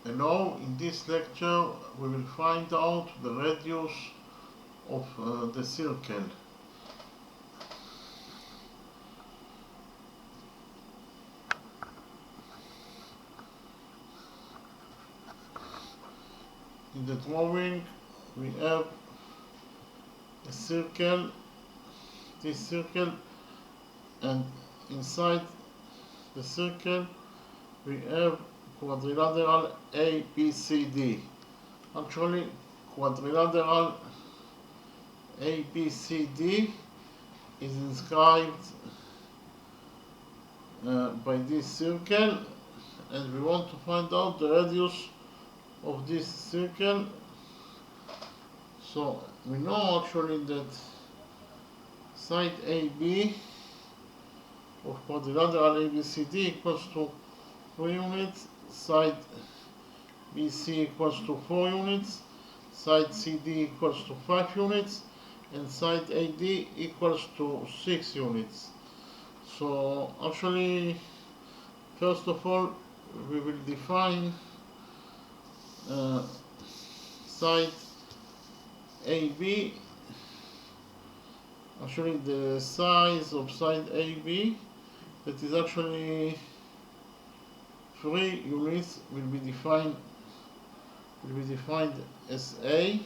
And now in this lecture we will find out the radius of the circle. In the drawing we have a circle, this circle, and inside the circle we have quadrilateral ABCD. Actually, quadrilateral ABCD is inscribed by this circle, and we want to find out the radius of this circle. So we know actually that side AB of quadrilateral ABCD equals to 3 units, side BC equals to 4 units, side CD equals to 5 units, and side AD equals to 6 units. So actually, first of all, we will define side AB. Actually, the size of side AB, that is actually 3 units, will be defined as A.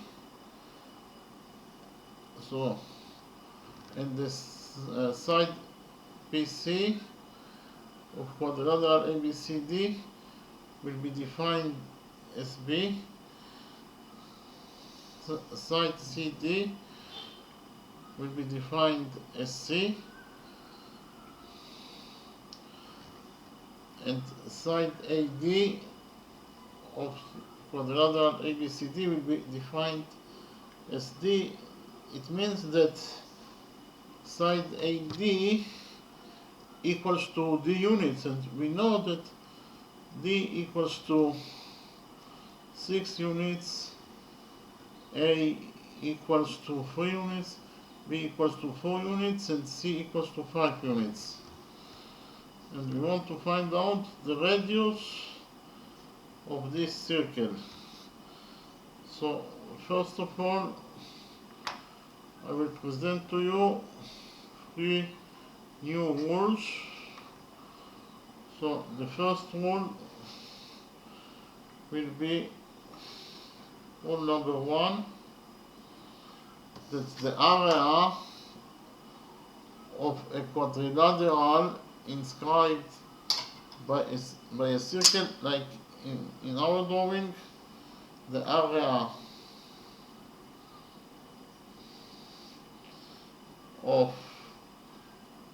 So, and this side BC of quadrilateral ABCD will be defined as B. Side CD will be defined as C, and side AD of quadrilateral ABCD will be defined as D. It means that side AD equals to D units, and we know that D equals to 6 units, A equals to 3 units, B equals to 4 units, and C equals to 5 units. And we want to find out the radius of this circle. So first of all, I will present to you 3 new rules. So the first rule will be rule number 1, that the area of a quadrilateral inscribed by a circle, like in our drawing, the area of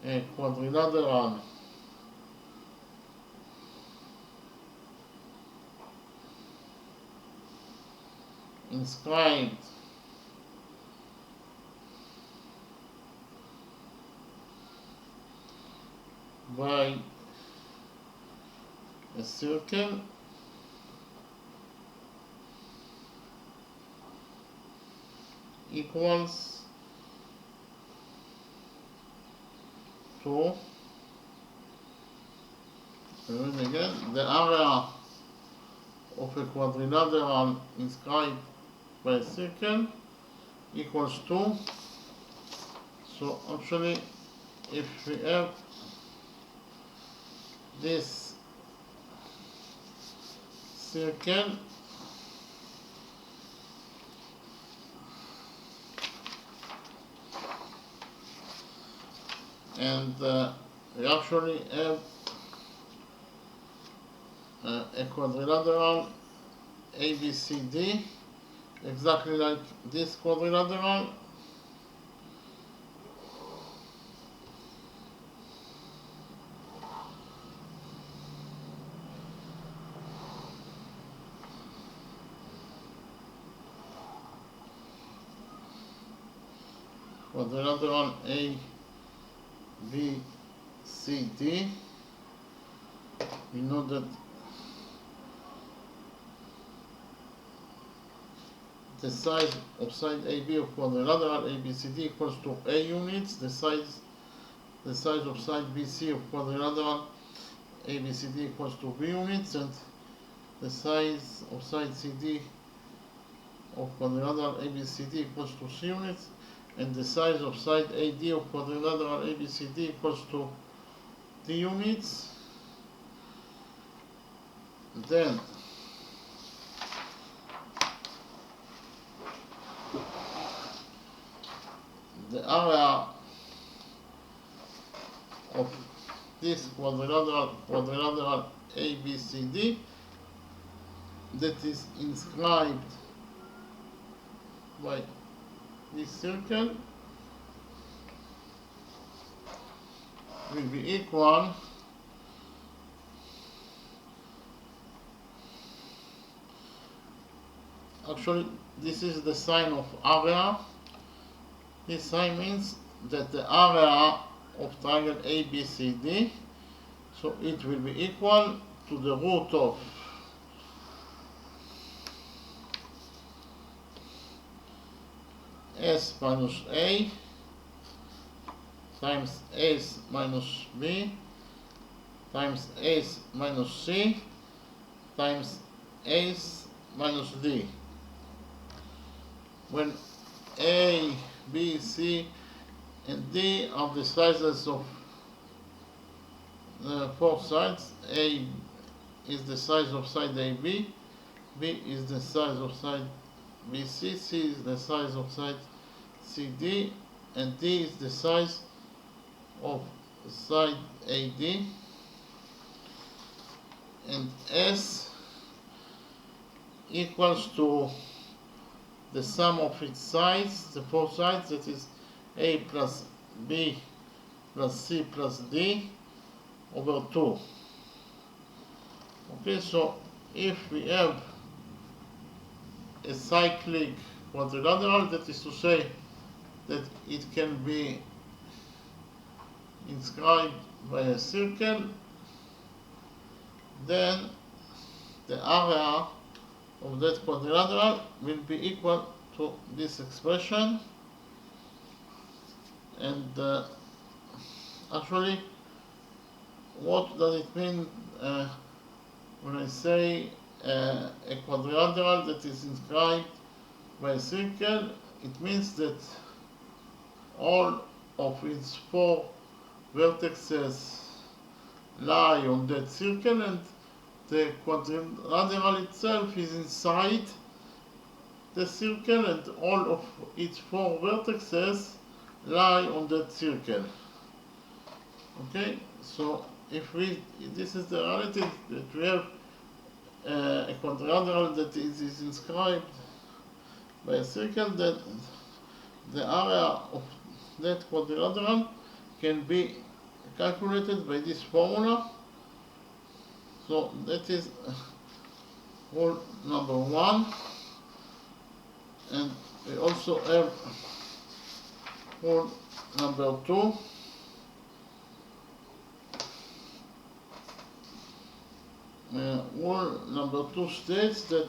a quadrilateral inscribed by a circle equals to, and again, the area of a quadrilateral inscribed by a circle equals to. So actually, if we have this circle and we actually have a quadrilateral ABCD exactly like this quadrilateral, quadrilateral ABCD. We know that the size of side AB of quadrilateral ABCD equals to A units. The size of side BC of quadrilateral ABCD equals to B units, and the size of side CD of quadrilateral ABCD equals to C units, and the size of side AD of quadrilateral ABCD equals to D units. Then the area of this quadrilateral ABCD that is inscribed by this circle will be equal actually this is the sign of area. This sign means that the area of triangle ABCD, so it will be equal to the root of S minus A times S minus B times S minus C times S minus D, when A, B, C, and D are the sizes of the four sides. A is the size of side AB, B is the size of side BC, C is the size of side CD, and D is the size of side AD, and S equals to the sum of its sides, the four sides, that is A plus B plus C plus D over 2. Okay, so if we have a cyclic quadrilateral, that is to say that it can be inscribed by a circle, then the area of that quadrilateral will be equal to this expression. And actually, what does it mean when I say a quadrilateral that is inscribed by a circle? It means that all of its four vertices lie on that circle, and the quadrilateral itself is inside the circle, and all of its four vertices lie on that circle. Okay, so if this is the reality, that we have a quadrilateral that is inscribed by a circle, that the area of that quadrilateral can be calculated by this formula. So that is rule number 1, and we also have rule number 2. Rule number 2 states that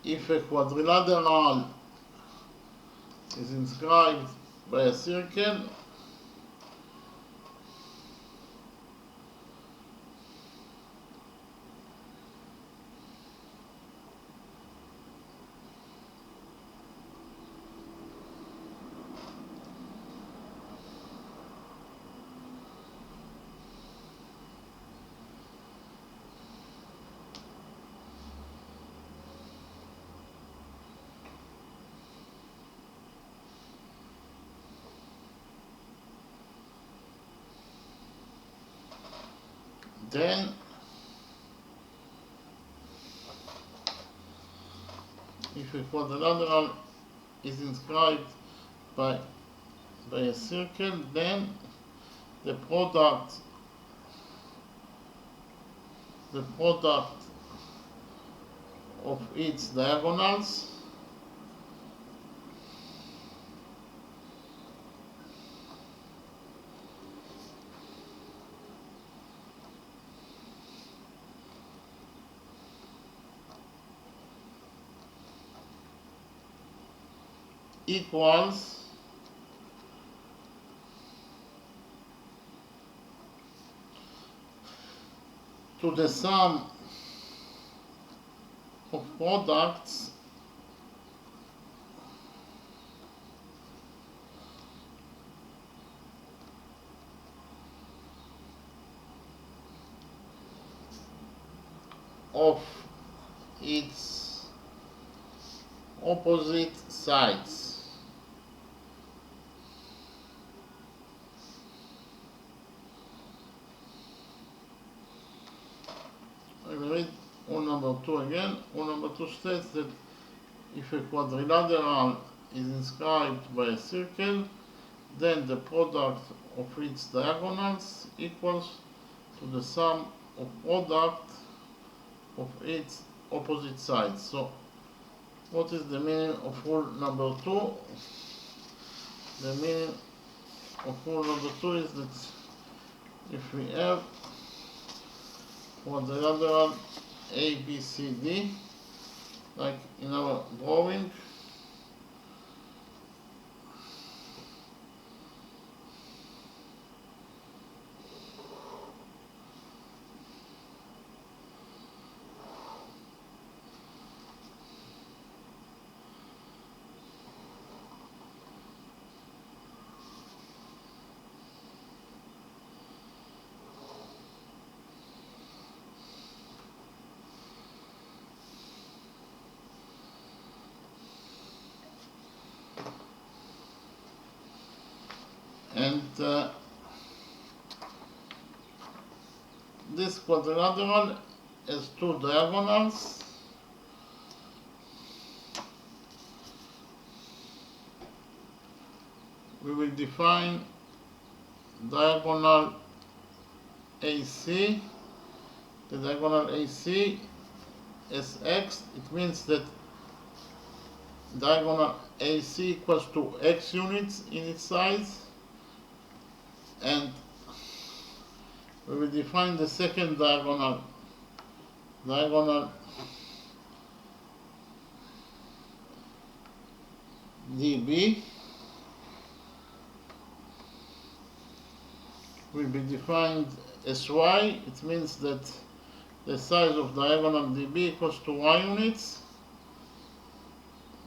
if a quadrilateral is inscribed by a circle, then if a quadrilateral is inscribed by a circle, then the product of its diagonals equals to the sum of products of its opposite sides. I will read rule number 2 again. Rule number 2 states that if a quadrilateral is inscribed by a circle, then the product of its diagonals equals to the sum of product of its opposite sides. So what is the meaning of rule number 2? The meaning of rule number 2 is that if we have quadrilateral ABCD, like in our drawing, and this quadrilateral has two diagonals, we will define diagonal AC. The diagonal AC as x. It means that diagonal AC equals to x units in its size, and we will define the second diagonal DB will be defined as y. It means that the size of diagonal DB equals to y units.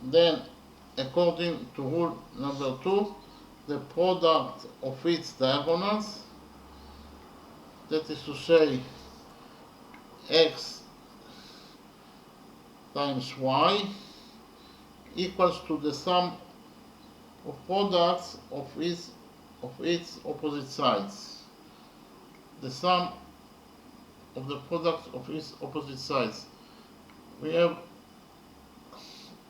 Then, according to rule number 2, the product of its diagonals, that is to say x times y, equals to the sum of products of its opposite sides. The sum of the products of its opposite sides. We have,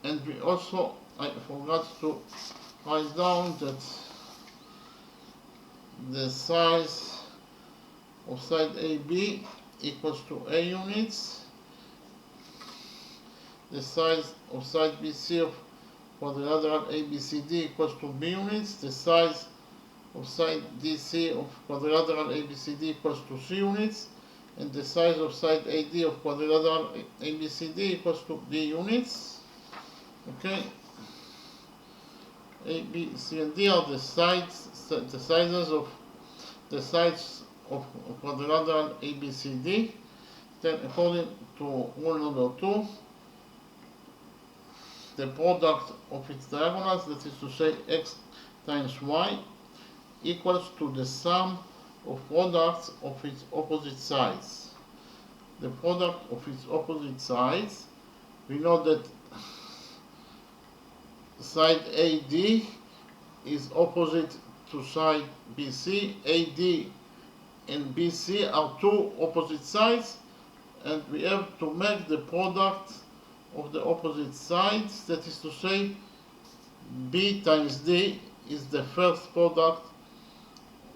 and we also, I forgot to write down that the size of side AB equals to A units. The size of side BC of quadrilateral ABCD equals to B units. The size of side DC of quadrilateral ABCD equals to C units. And the size of side AD of quadrilateral ABCD equals to D units. Okay. A, B, C, and D are the sides of quadrilateral ABCD. Then, according to rule number 2, the product of its diagonals, that is to say x times y, equals to the sum of products of its opposite sides. The product of its opposite sides, we know that side AD is opposite to side BC. AD and BC are two opposite sides, and we have to make the product of the opposite sides, that is to say B times D is the first product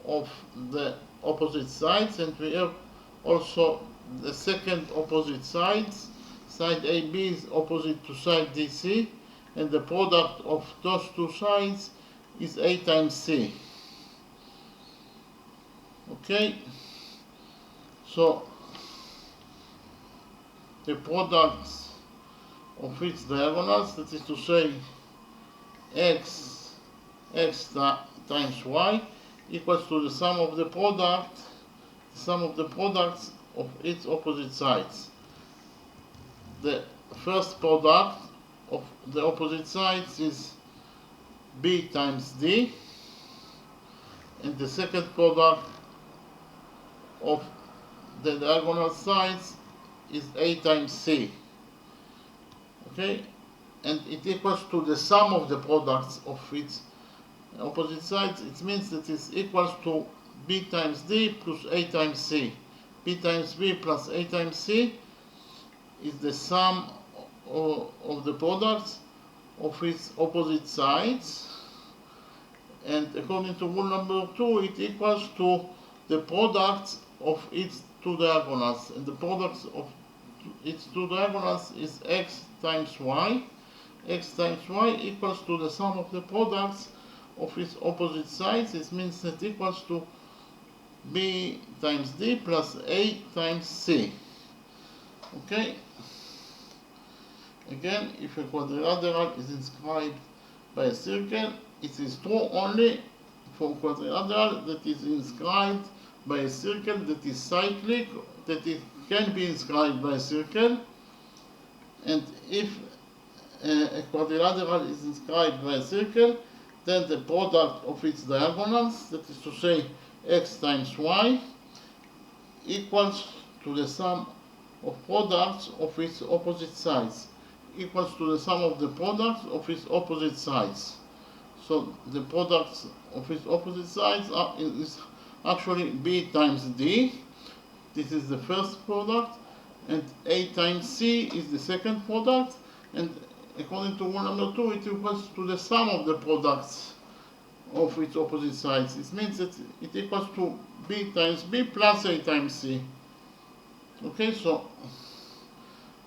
of the opposite sides, and we have also the second opposite sides. Side AB is opposite to side DC, and the product of those two sides is A times C. Okay, so the products of its diagonals, that is to say x times y equals to the sum of the products of its opposite sides. The first product of the opposite sides is b times d, and the second product of the diagonal sides is a times c. Okay, and it equals to the sum of the products of its opposite sides. It means that it's equals to b times d plus a times c. b times b plus a times c is the sum of the products of its opposite sides, and according to rule number 2, it equals to the products of its two diagonals, and the products of its two diagonals is x times y. X times y equals to the sum of the products of its opposite sides. It means that equals to b times d plus a times c. Okay? Again, if a quadrilateral is inscribed by a circle, it is true only for quadrilateral that is inscribed by a circle that is cyclic, that it can be inscribed by a circle. And if a quadrilateral is inscribed by a circle, then the product of its diagonals, that is to say x times y, equals to the sum of products of its opposite sides, equals to the sum of the products of its opposite sides. So the products of its opposite sides is actually b times d. This is the first product, and a times c is the second product, and according to rule number 2, it equals to the sum of the products of its opposite sides. It means that it equals to b times b plus a times c. Okay, so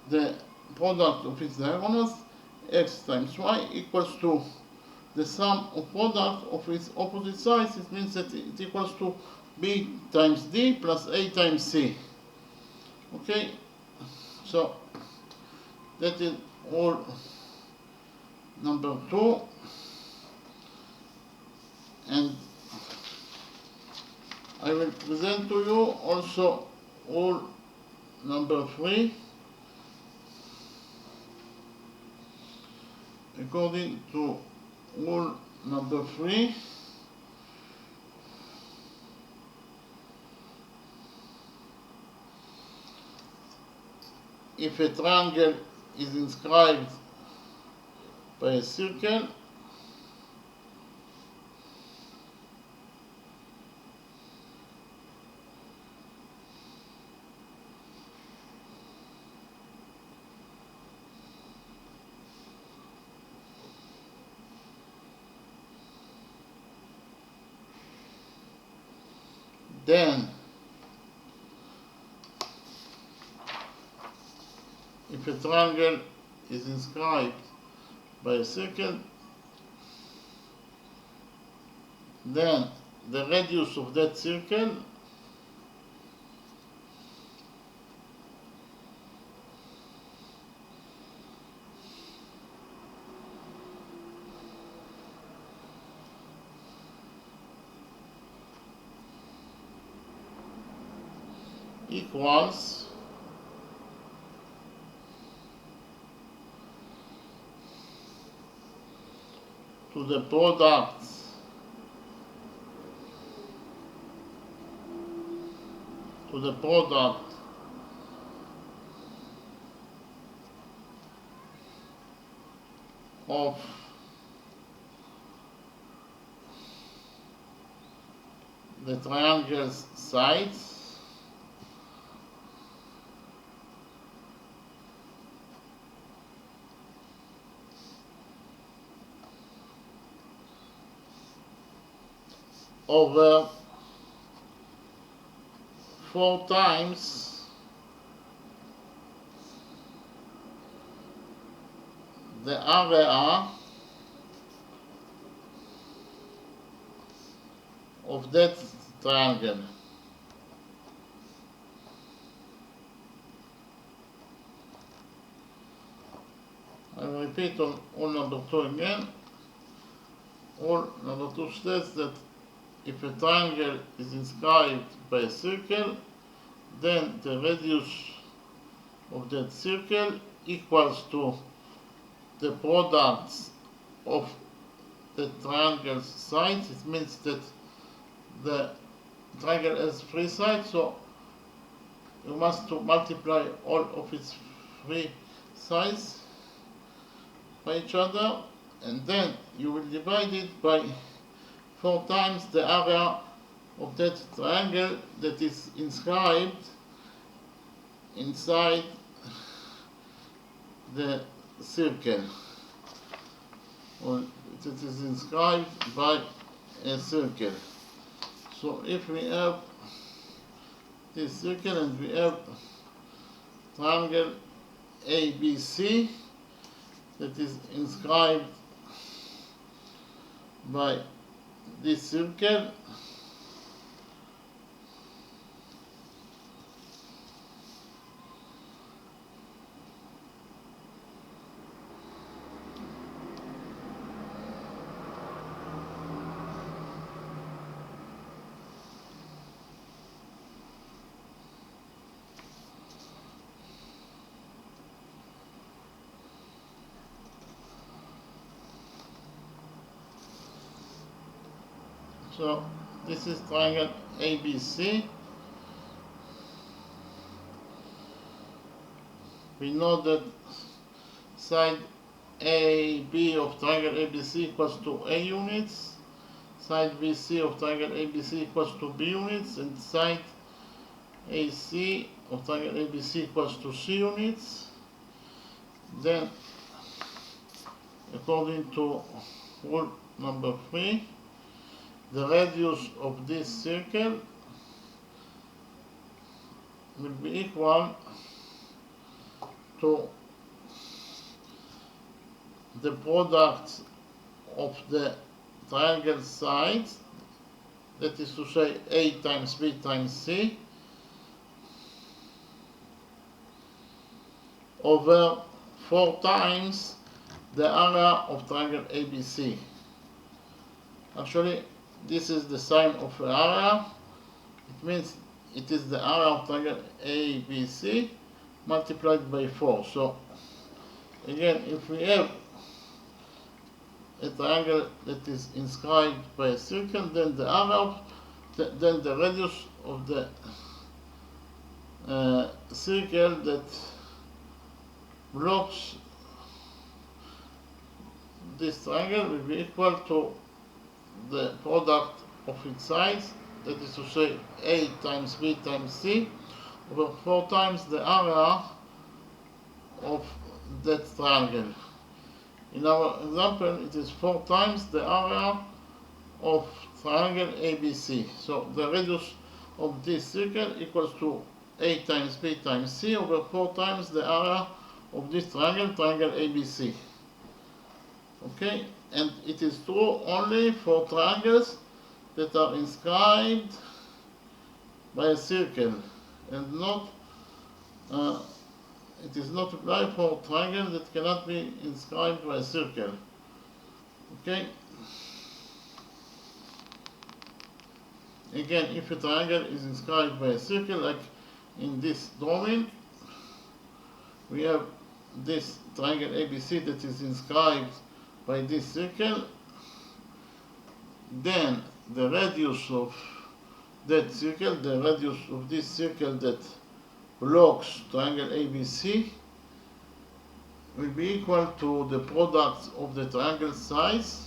the product of its diagonals, x times y, equals to the sum of product of its opposite sides. It means that it equals to b times d plus a times c. Okay, so that is all number 2, and I will present to you also all number 3. According to rule number 3, if a triangle is inscribed by a circle, then if a triangle is inscribed by a circle, then the radius of that circle equals to the product of the triangle's sides over 4 times the area of that triangle. I will repeat on number 2 again. rule number 2 states that if a triangle is inscribed by a circle, then the radius of that circle equals to the products of the triangle's sides. It means that the triangle has 3 sides, so you must multiply all of its 3 sides by each other, and then you will divide it by 4 times the area of that triangle that is inscribed inside the circle, or it is inscribed by a circle. So if we have this circle and we have triangle ABC that is inscribed by this circle, so this is triangle ABC. We know that side AB of triangle ABC equals to A units, side BC of triangle ABC equals to B units, and side AC of triangle ABC equals to C units. Then, according to rule number 3, the radius of this circle will be equal to the product of the triangle sides, that is to say A times B times C, over 4 times the area of triangle ABC. Actually, this is the sign of the area. It means it is the area of triangle ABC multiplied by 4. So again, if we have a triangle that is inscribed by a circle, then the area of then the radius of the circle that blocks this triangle will be equal to the product of its sides, that is to say A times B times C, over 4 times the area of that triangle. In our example, it is 4 times the area of triangle ABC. So the radius of this circle equals to A times B times C over 4 times the area of this triangle, triangle ABC. Okay, and it is true only for triangles that are inscribed by a circle, and not it is not applied for triangles that cannot be inscribed by a circle. Okay. Again, if a triangle is inscribed by a circle, like in this drawing, we have this triangle ABC that is inscribed by this circle, then the radius of that circle, the radius of this circle that blocks triangle ABC, will be equal to the product of the triangle sides.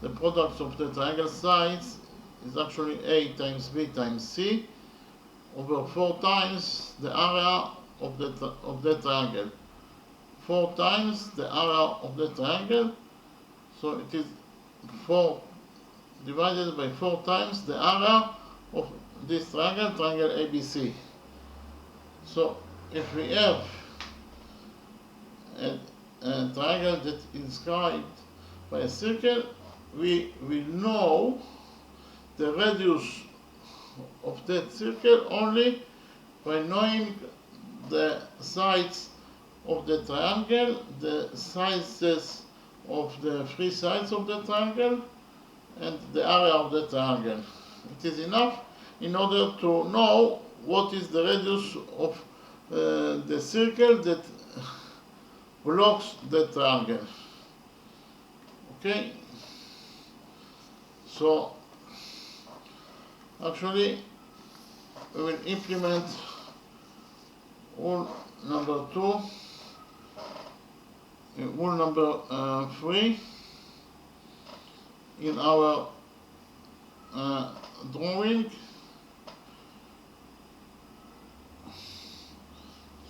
The product of the triangle sides is actually A times B times C over 4 times the area of the triangle. 4 times the area of the triangle, so it is 4 divided by 4 times the area of this triangle, triangle ABC. So if we have a triangle that is inscribed by a circle, we will know the radius of that circle only by knowing the sides of the triangle, the sizes of the three sides of the triangle and the area of the triangle. It is enough in order to know what is the radius of the circle that blocks the triangle. Okay? So, actually, we will implement rule number 2, rule number 3 in our drawing.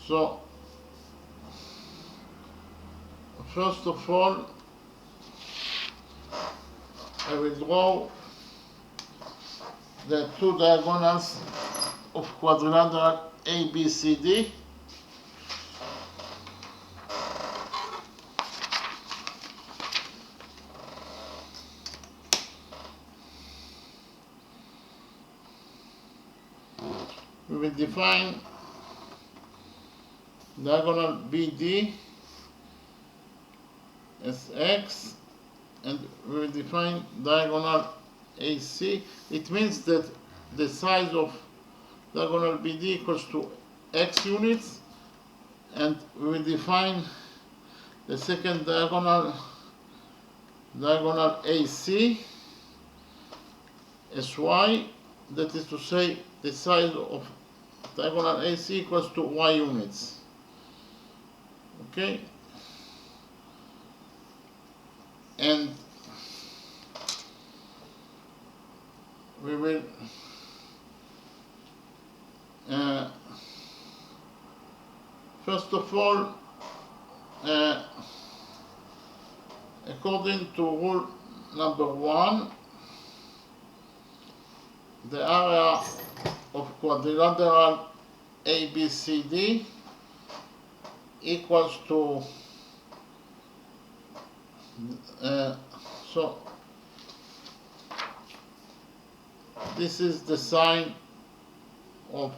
So, first of all, I will draw the two diagonals of quadrilateral ABCD. We will define diagonal BD as X, and we will define diagonal AC. It means that the size of diagonal BD equals to X units, and we will define the second diagonal AC as Y. That is to say, the size of diagonal AC equals to Y units. Okay? And we will first of all, according to rule number 1, the area of quadrilateral ABCD equals to so this is the sign of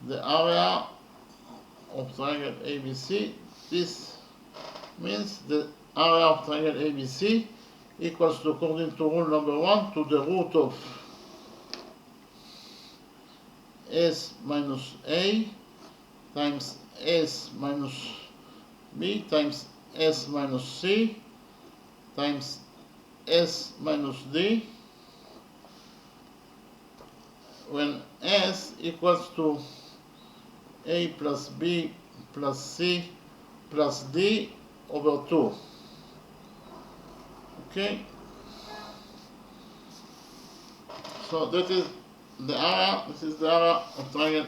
the area of triangle ABC. This means the area of triangle ABC equals to, according to rule number 1, to the root of S minus A times S minus B times S minus C times S minus D, when S equals to A plus B plus C plus D over 2. Okay? So that is the area, this is the area of triangle,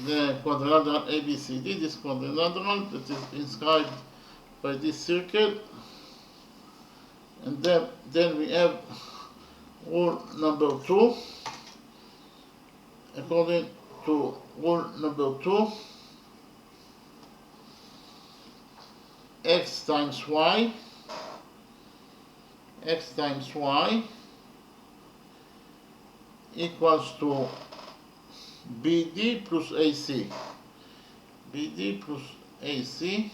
the quadrilateral ABCD, this quadrilateral that is inscribed by this circle. And then we have rule number 2. According to rule number 2, x times y equals to BD plus AC. BD plus AC,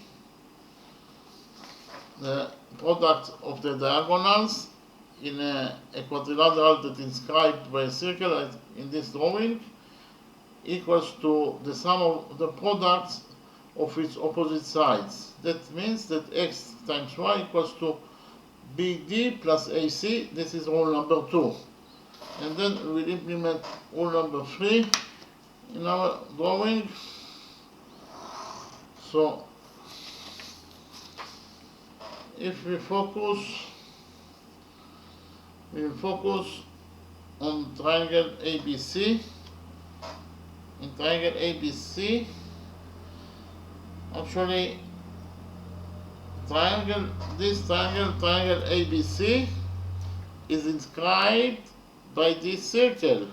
the product of the diagonals in a quadrilateral that is inscribed by a circle in this drawing, equals to the sum of the products of its opposite sides. That means that x times y equals to BD plus AC. This is rule number 2. And then we will implement rule number 3 in our drawing. So, if we will focus on triangle ABC. In triangle ABC, actually, this triangle ABC is inscribed by this circle.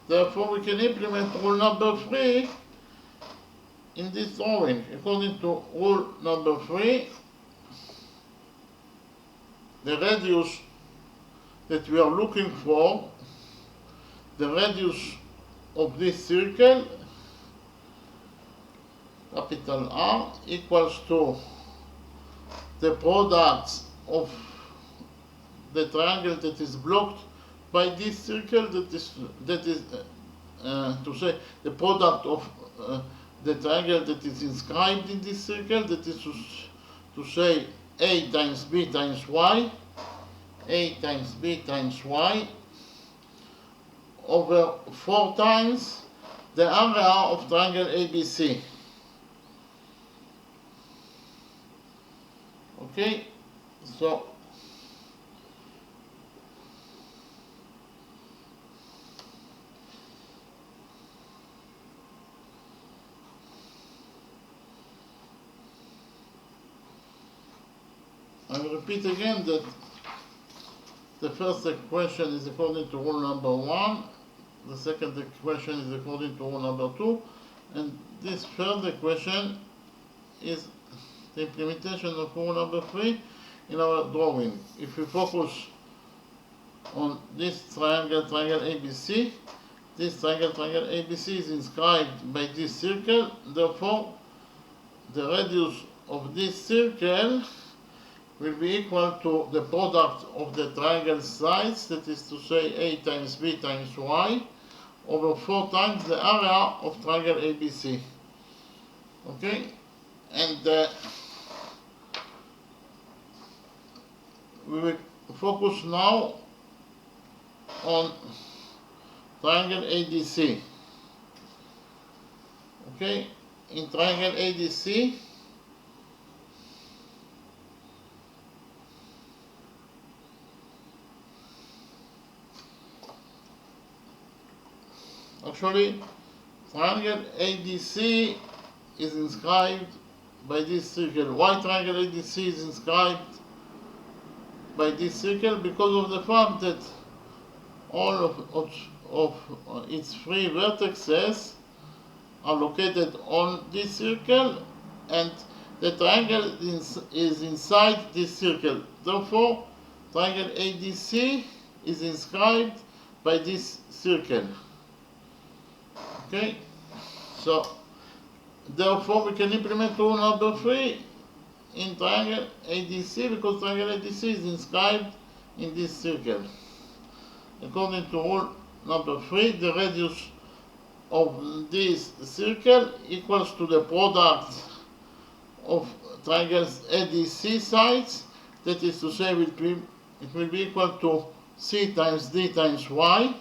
Therefore, we can implement rule number 3 in this drawing. According to rule number 3, the radius that we are looking for, the radius of this circle, capital R, equals to the product of the triangle that is blocked by this circle, that is to say the product of the triangle that is inscribed in this circle, that is to say a times b times y, a times b times y, over 4 times the area of triangle ABC. Okay, so I will repeat again that the first equation is according to rule number 1, the second equation is according to rule number 2, and this third equation is the implementation of rule number 3 in our drawing. If we focus on this triangle ABC, this triangle ABC is inscribed by this circle, therefore the radius of this circle will be equal to the product of the triangle sides, that is to say a times b times y, over 4 times the area of triangle ABC. Okay, and we will focus now on triangle ADC. Okay, in triangle ADC, actually triangle ADC is inscribed by this circle. Why triangle ADC is inscribed by this circle? Because of the fact that all of its 3 vertices are located on this circle, and the triangle is inside this circle. Therefore, triangle ADC is inscribed by this circle. Okay, so therefore we can implement rule number 3 in triangle ADC, because triangle ADC is inscribed in this circle. According to rule number 3, the radius of this circle equals to the product of triangles ADC sides, that is to say it will be equal to c times d times y,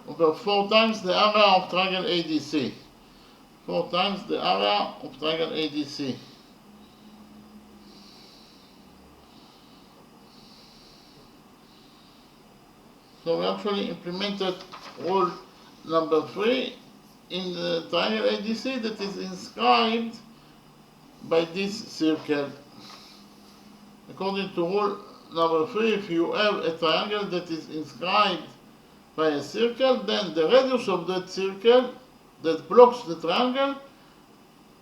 over 4 times the area of triangle ADC. 4 times the area of triangle ADC. So we actually implemented rule number 3 in the triangle ADC that is inscribed by this circle. According to rule number 3, if you have a triangle that is inscribed by a circle, then the radius of that circle that blocks the triangle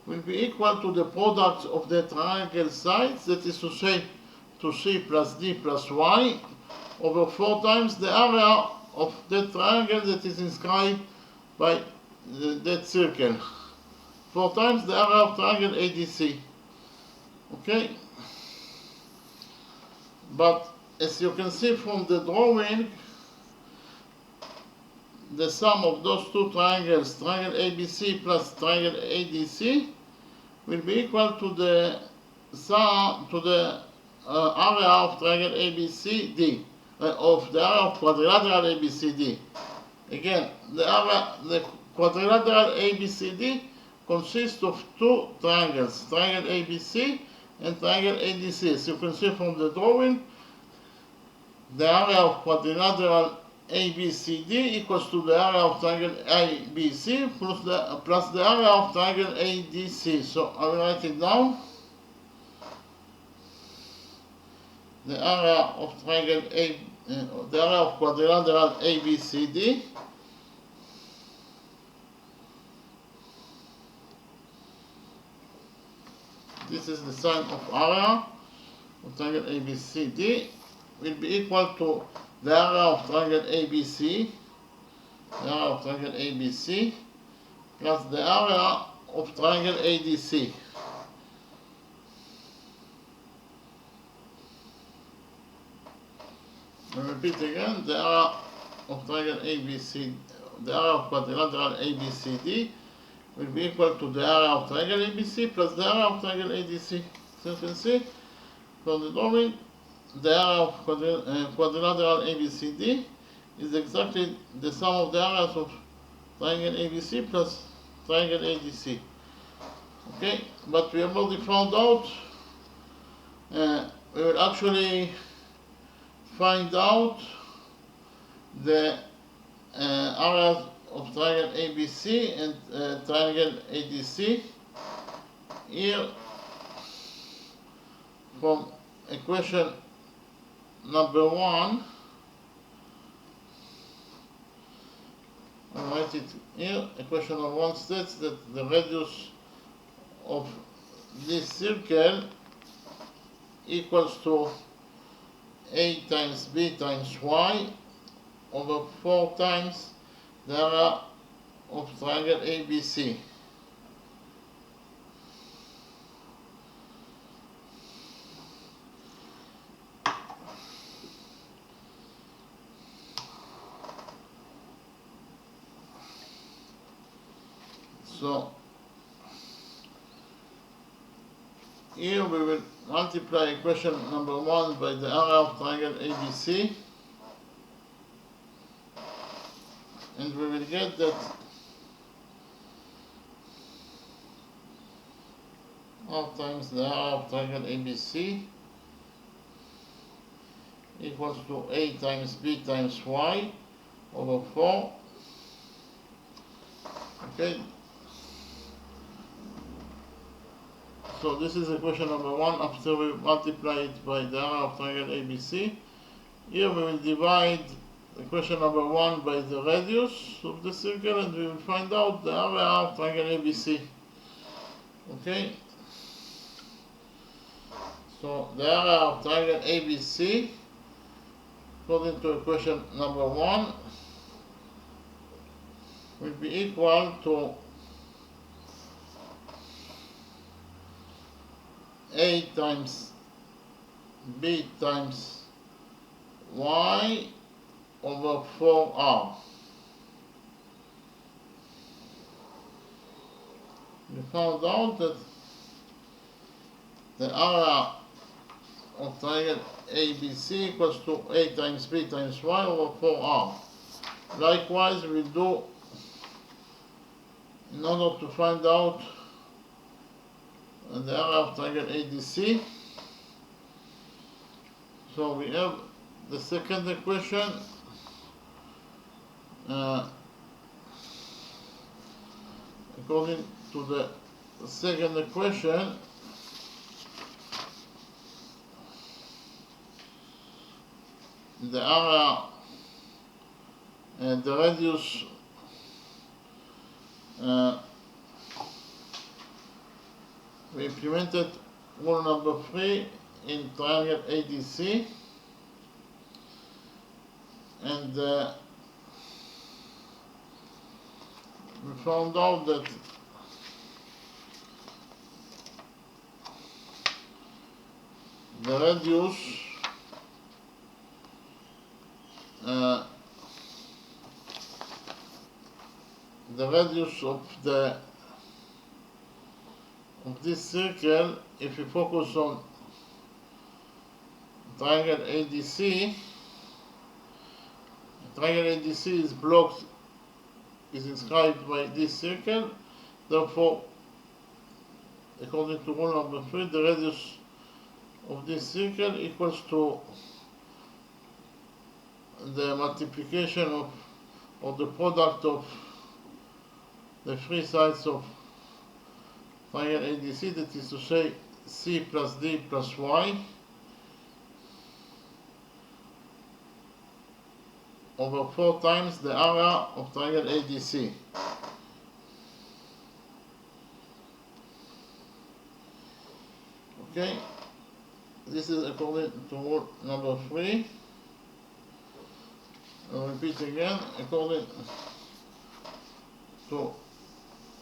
will be equal to the product of the triangle sides, that is to say to c plus d plus y, over 4 times the area of that triangle that is inscribed by that circle. 4 times the area of triangle ADC. Okay? But as you can see from the drawing, the sum of those 2 triangles, triangle ABC plus triangle ADC, will be equal to the sum, to the area of triangle ABCD, of the area of quadrilateral ABCD. Again, the quadrilateral ABCD consists of 2 triangles, triangle ABC and triangle ADC. As you can see from the drawing, the area of quadrilateral ABCD equals to the area of triangle ABC plus the area of triangle ADC. So I will write it down. The area of triangle the area of quadrilateral ABCD this is the sign of area of triangle ABCD, will be equal to the area of triangle ABC, the area of triangle ABC, plus the area of triangle ADC. repeat again, the area of triangle ABC, the area of quadrilateral ABCD will be equal to the area of triangle ABC plus the area of triangle ADC. So you can see from the drawing, the area of quadrilateral ABCD is exactly the sum of the areas of triangle ABC plus triangle ADC. Okay, but we have already found out, we will actually find out the areas of triangle ABC and triangle ADC here from equation number 1. I write it here. Equation number 1 states that the radius of this circle equals to a times b times y over 4 times the area of triangle ABC. So here we will multiply equation number 1 by the area of triangle ABC, and we will get that r times the area of triangle ABC equals to a times b times y over 4. Okay. So this is equation number 1 after we multiply it by the area of triangle ABC. Here we will divide equation number 1 by the radius of the circle, and we will find out the area of triangle ABC. Okay? So the area of triangle ABC, according to equation number 1, will be equal to a times b times y over 4r. We found out that the area of triangle ABC equals to a times b times y over 4r. Likewise, we do in order to find out the area of triangle ADC. So we have the second equation according to the second equation, the area and the radius we implemented rule number 3 in triangle ADC, and we found out that the radius of this circle, if we focus on triangle ADC, triangle ADC is blocked, is inscribed by this circle. Therefore, according to rule number 3, the radius of this circle equals to the multiplication of, or the product of the three sides of triangle ADC, that is to say C plus D plus Y over 4 times the area of triangle ADC. Okay, this is according to rule number 3. I'll repeat again, according to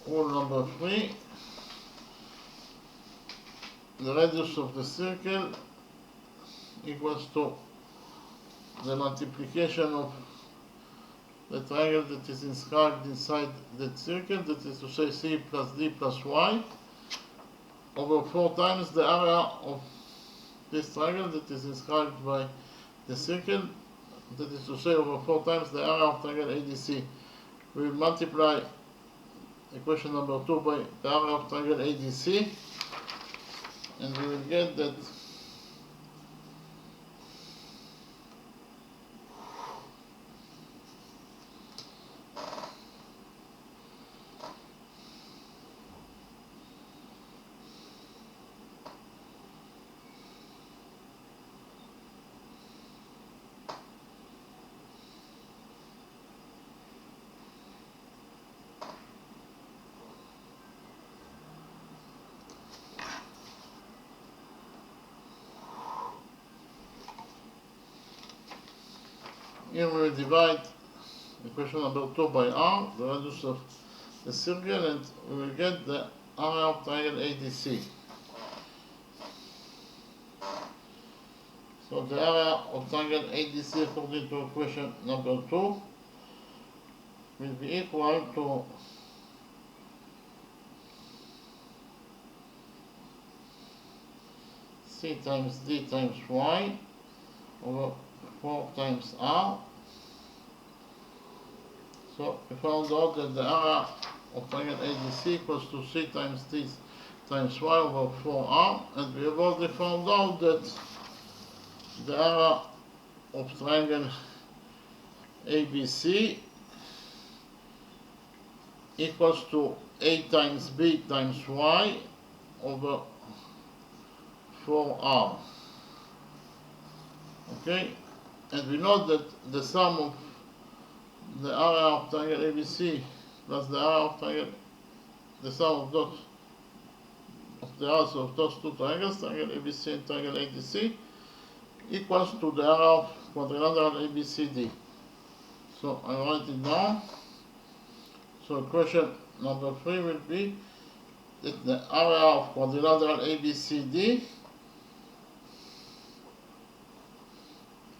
rule number 3, the radius of the circle equals to the multiplication of the triangle that is inscribed inside that circle, that is to say C plus D plus Y, over 4 times the area of this triangle that is inscribed by the circle, that is to say over 4 times the area of triangle ADC. We will multiply equation number 2 by the area of triangle ADC, and we will get that here we will divide equation number 2 by R, the radius of the circle, and we will get the area of triangle ADC. So the area of triangle ADC according to equation number 2 will be equal to C times D times Y over 4 times R. So we found out that the area of triangle ADC equals to C times D times Y over 4R, and we have already found out that the area of triangle ABC equals to A times B times Y over 4R. Okay, and we know that the sum of the area of triangle ABC plus the area of triangle, the sum of those of the areas of those two triangles, triangle ABC and triangle ADC, equals to the area of quadrilateral ABCD. So I write it down. So equation number 3 will be that the area of quadrilateral ABCD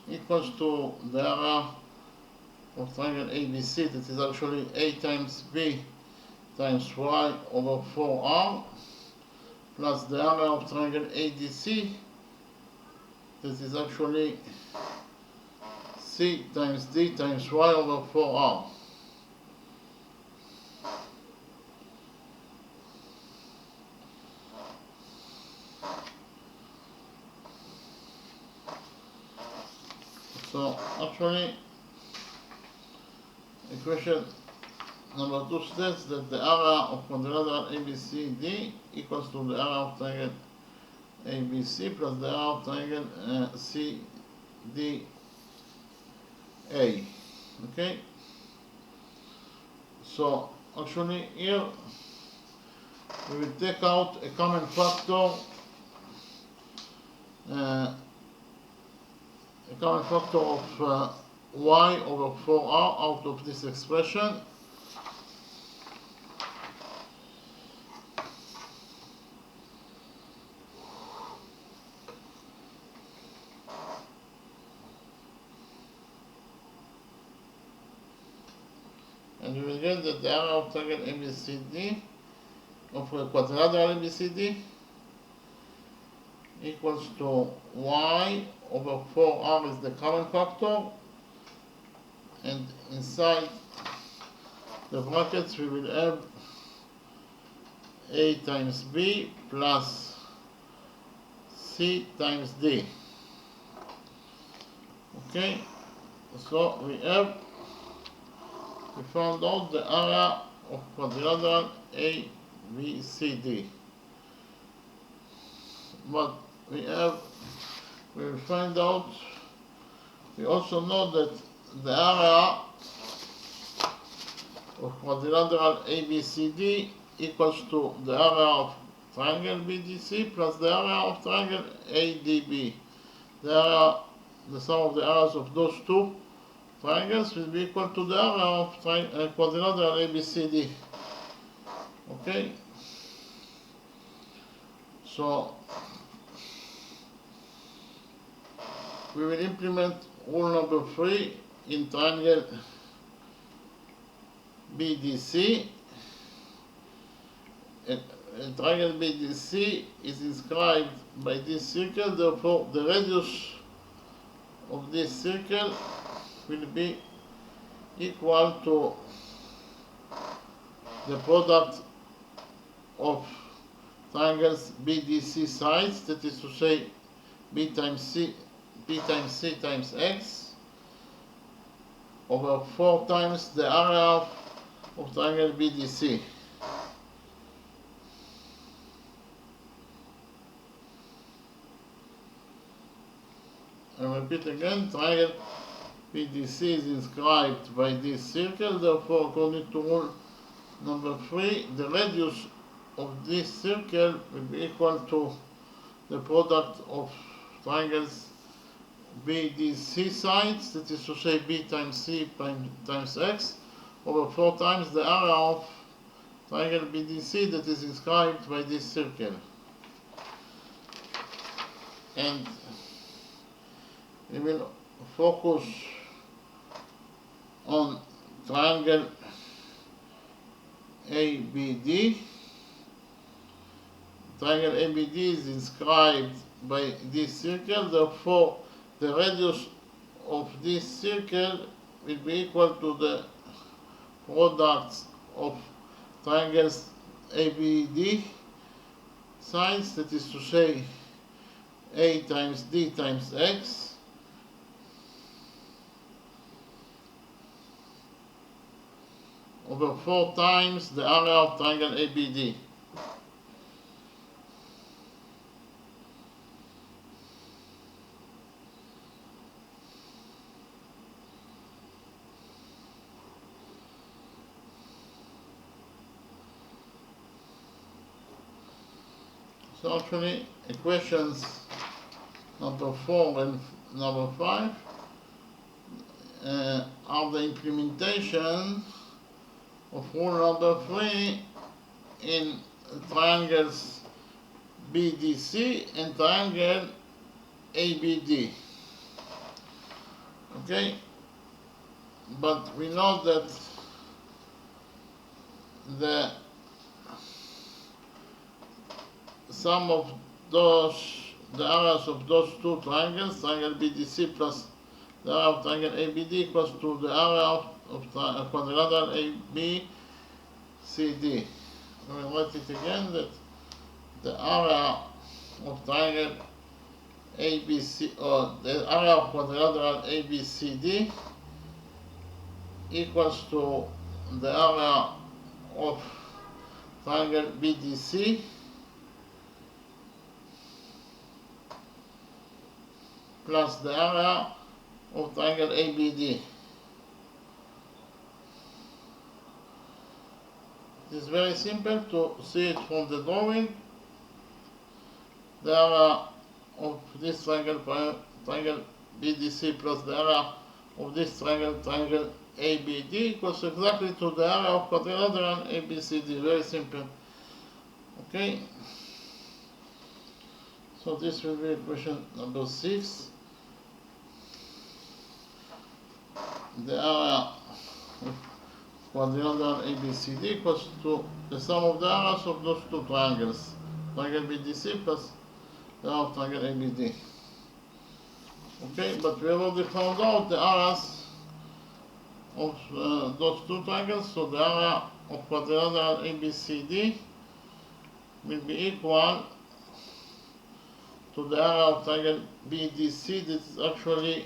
equals to the area of triangle ABC, that is actually A times B times Y over 4R, plus the area of triangle ADC, that is actually C times D times Y over 4R. So actually equation number 2 states that the area of quadrilateral ABCD equals to the area of triangle ABC plus the area of triangle CDA. Okay? So actually here we will take out a common factor, of y over 4r out of this expression. And we will get that the area of triangle ABCD, of a quadrilateral ABCD, equals to y over 4r is the common factor, and inside the brackets we will have a times b plus c times d. Okay, so we found out the area of quadrilateral ABCD, but we will find out, we also know that the area of quadrilateral ABCD equals to the area of triangle BDC plus the area of triangle ADB. The sum of the areas of those two triangles will be equal to the area of quadrilateral ABCD. Okay? So we will implement rule number 3 in triangle BDC. A triangle BDC is inscribed by this circle, therefore the radius of this circle will be equal to the product of triangles BDC sides, that is to say B times C times X, over 4 times the area of triangle BDC. I repeat again, triangle BDC is inscribed by this circle, therefore according to rule number 3, the radius of this circle will be equal to the product of triangles BDC sides, that is to say B times C times X, over 4 times the area of triangle BDC that is inscribed by this circle. And we will focus on triangle ABD. Triangle ABD is inscribed by this circle, therefore the radius of this circle will be equal to the products of triangles ABD sides, that is to say A times D times X, over 4 times the area of triangle ABD. So actually equations number 4 and number 5 are the implementation of rule number 3 in triangles BDC and triangle ABD. Okay, but we know that the sum of the areas of those two triangles, triangle BDC plus the area of triangle ABD, equals to the area of quadrilateral ABCD. I will write it again, that the area of triangle ABC, or the area of quadrilateral ABCD, equals to the area of triangle BDC plus the area of triangle ABD. It is very simple to see it from the drawing. The area of this triangle BDC plus the area of this triangle ABD equals exactly to the area of quadrilateral ABCD. Very simple. Okay. So this will be equation number 6. The area of quadrilateral ABCD equals to the sum of the areas of those two triangles, triangle BDC plus the area of triangle ABD. Okay, but we have already found out the areas of those two triangles, so the area of quadrilateral ABCD will be equal to the area of triangle BDC. This is actually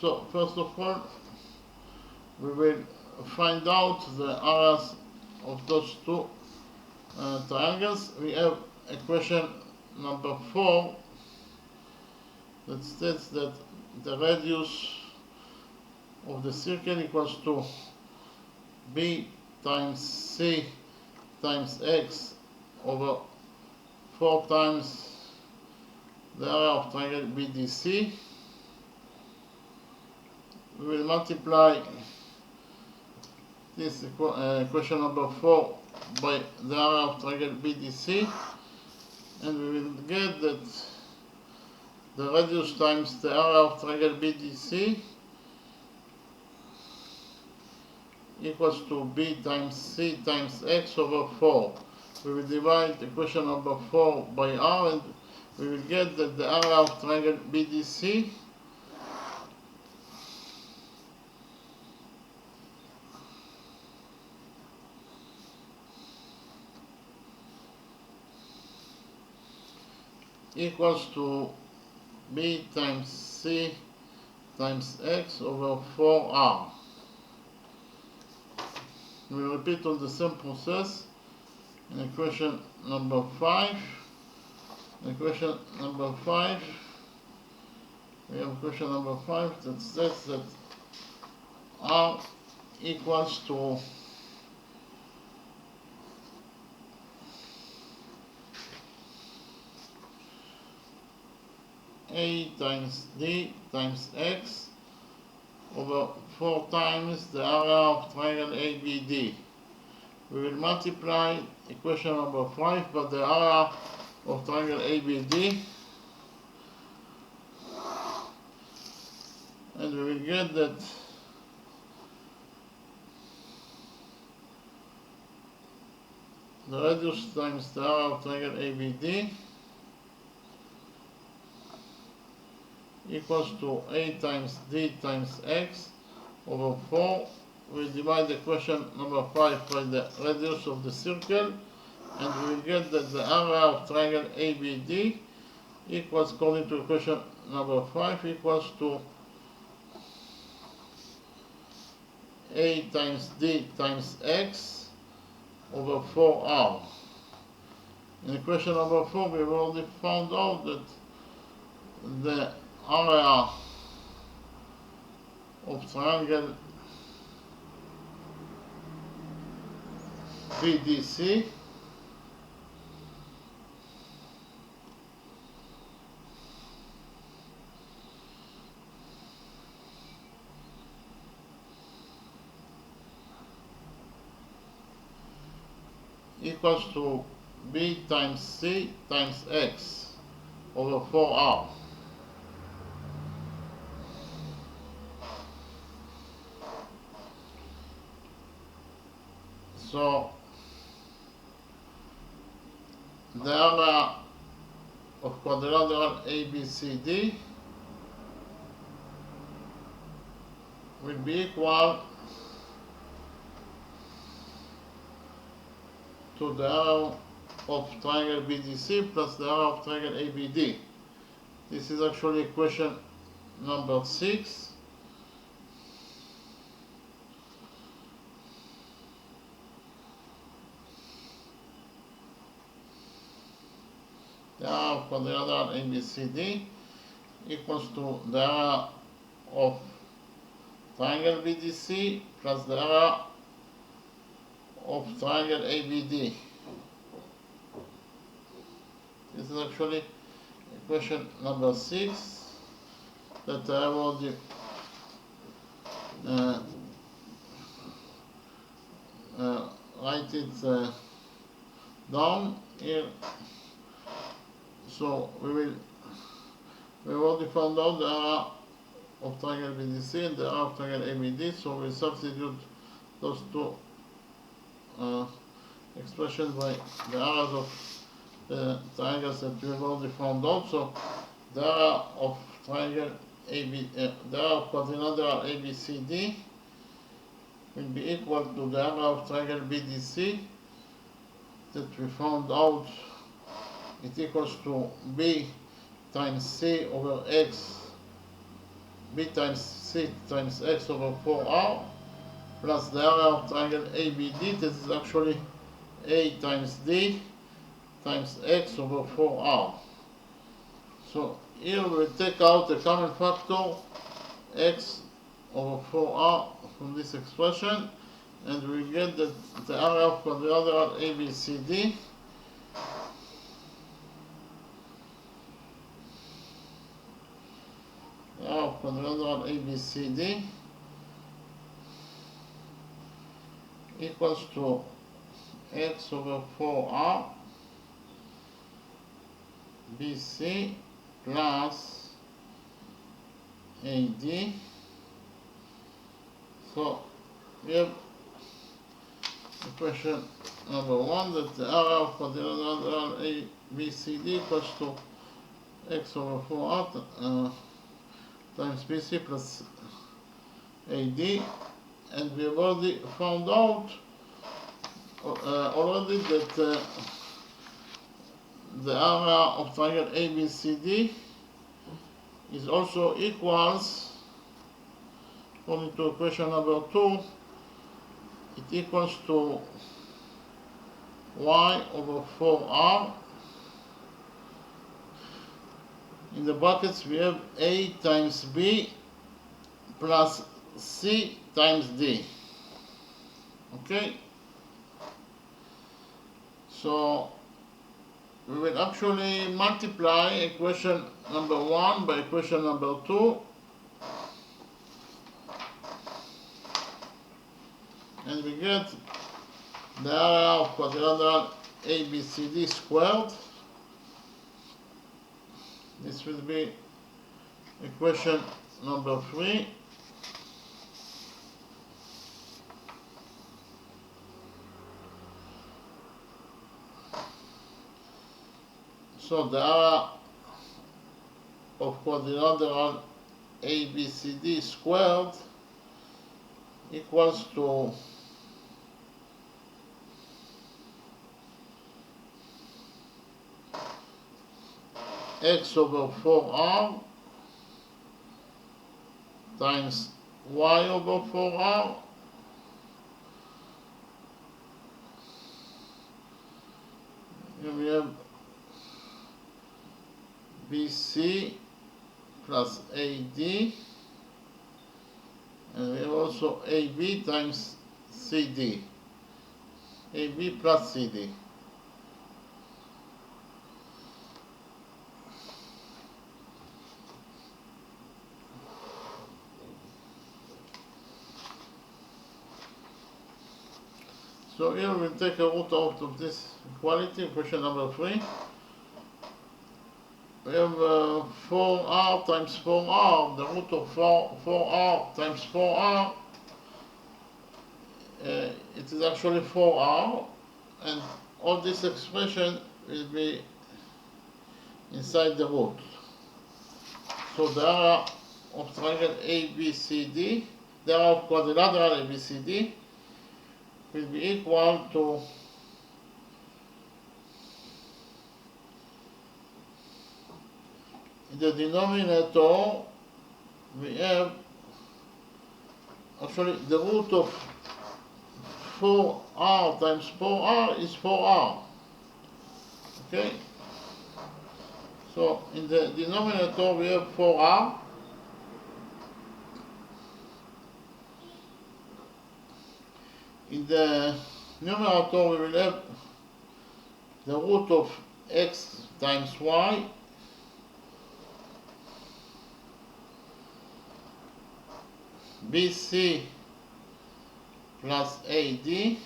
so first of all, we will find out the areas of those two triangles. We have equation number 4 that states that the radius of the circle equals to B times C times X over 4 times the area of triangle BDC. We will multiply this equation number 4 by the area of triangle BDC, and we will get that the radius times the area of triangle BDC equals to B times C times X over 4. We will divide equation number 4 by R, and we will get that the area of triangle BDC equals to B times C times X over 4R. We repeat on the same process in equation number 5. Equation number 5, we have equation number 5 that says that R equals to A times D times X over 4 times the area of triangle ABD. We will multiply equation number 5 by the area of triangle ABD, and we will get that the radius times the area of triangle ABD equals to A times D times X over 4. We divide the equation number 5 by the radius of the circle, and we will get that the area of triangle ABD equals, according to equation number 5, equals to A times D times X over 4R. In equation number 4, we've already found out that the area of triangle BDC equals to B times C times X over 4R. So the area of quadrilateral ABCD will be equal to the area of triangle BDC plus the area of triangle ABD. This is actually equation number 6. The area of quadrilateral ABCD equals to the area of triangle BDC plus the area of triangle ABD. This is actually equation number 6 that I have already write it down here. So we've already found out the area of triangle BDC and the area of triangle ABD, so we substitute those two expressions by the areas of the triangles that we have already found out. So the area of triangle the area of quadrilateral ABCD will be equal to the area of triangle BDC that we found out. It equals to B times C over X, B times C times X over 4R, plus the area of triangle ABD. This is actually A times D times X over 4R. So here we take out the common factor X over 4R from this expression, and we get that the area of quadrilateral ABCD quadrilateral ABCD equals to x over 4r BC plus AD. So we have equation number 1 that the area of quadrilateral ABCD equals to x over 4r times BC plus AD, and we have already found out that the area of triangle ABCD is also equals, according to equation number 2, it equals to y over 4r. In the brackets we have a times b plus c times d. Okay, so we will actually multiply equation number 1 by equation number 2, and we get the area of quadrilateral ABCD squared. This will be equation number 3. So the area of quadrilateral ABCD squared equals to x over 4r times y over 4r and we have BC plus AD, and we have also AB times CD, AB plus CD. So here we'll take a root out of this equality, equation number 3. We have 4r times 4r, the root of 4r times 4r, it is actually 4r, and all this expression will be inside the root. So the area of triangle ABCD, the area of quadrilateral ABCD, will be equal to in the denominator we have actually the root of 4r times 4r is 4r. Okay, so in the denominator we have 4r, in the numerator we will have the root of x times y BC plus AD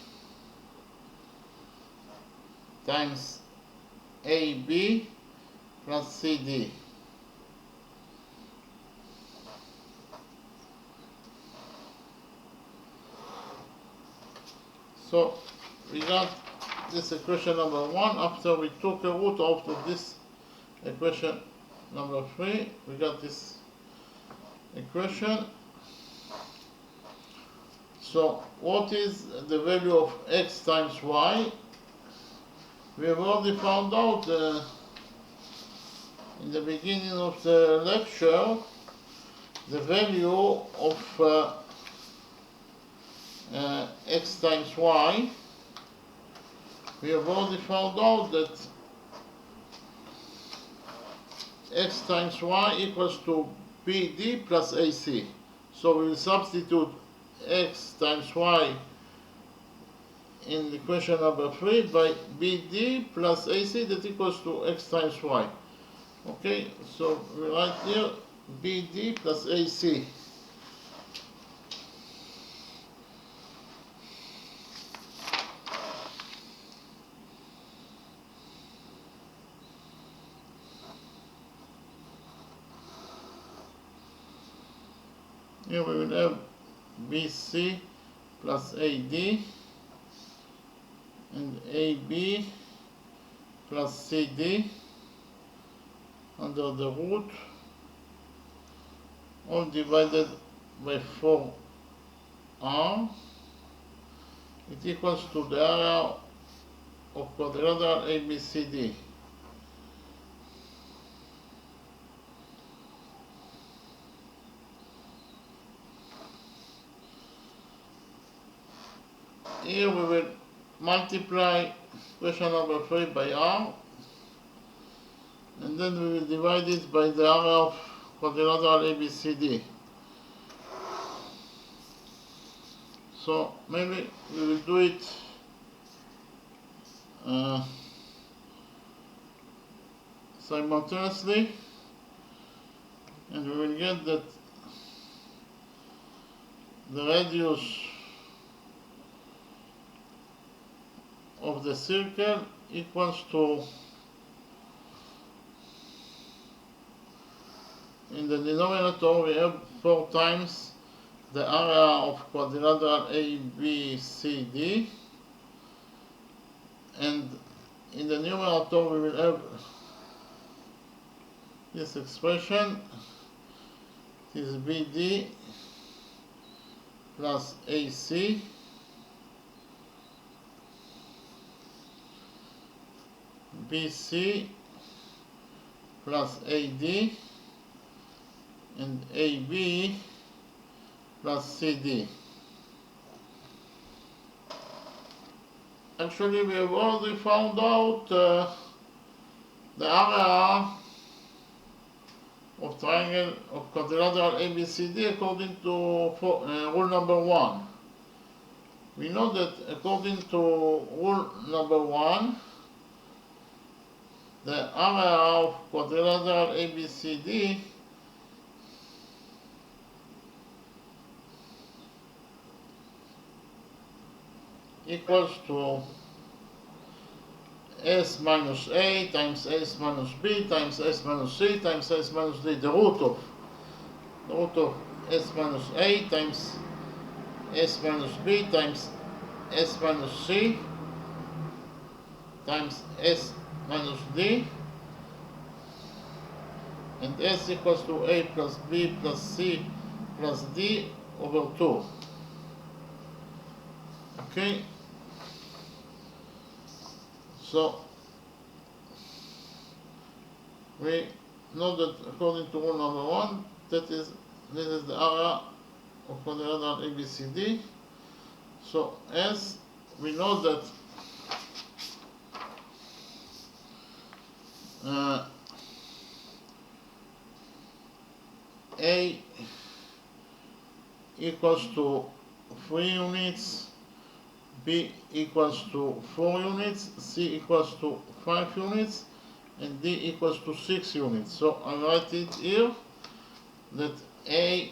times AB plus CD. So we got this equation number 1. After we took a root out of this equation number 3, we got this equation. So what is the value of x times y? We have already found out in the beginning of the lecture the value of x times y. We have already found out that x times y equals to BD plus AC. So we will substitute x times y in equation number 3 by BD plus AC, that equals to x times y. Okay, so we write here BD plus AC. Here we will have BC plus AD and AB plus CD under the root, all divided by 4R. It equals to the area of quadrilateral ABCD. Here we will multiply equation number 3 by R, and then we will divide it by the area of quadrilateral ABCD. So maybe we will do it simultaneously, and we will get that the radius of the circle equals to, in the denominator we have 4 times the area of quadrilateral ABCD, and in the numerator we will have this expression. It is BD plus AC BC plus AD and AB plus CD. Actually, we have already found out the area of triangle of quadrilateral ABCD according to rule number 1. We know that according to rule number 1, the area of quadrilateral ABCD equals to S minus A times S minus B times S minus C times S minus D, the root of S minus A times S minus B times S minus C times S minus D, and S equals to A plus B plus C plus D over 2. Okay, so we know that according to rule number 1, this is the area of quadrilateral ABCD. So S, we know that A equals to 3 units, B equals to 4 units, C equals to 5 units, and D equals to 6 units. So I write it here that A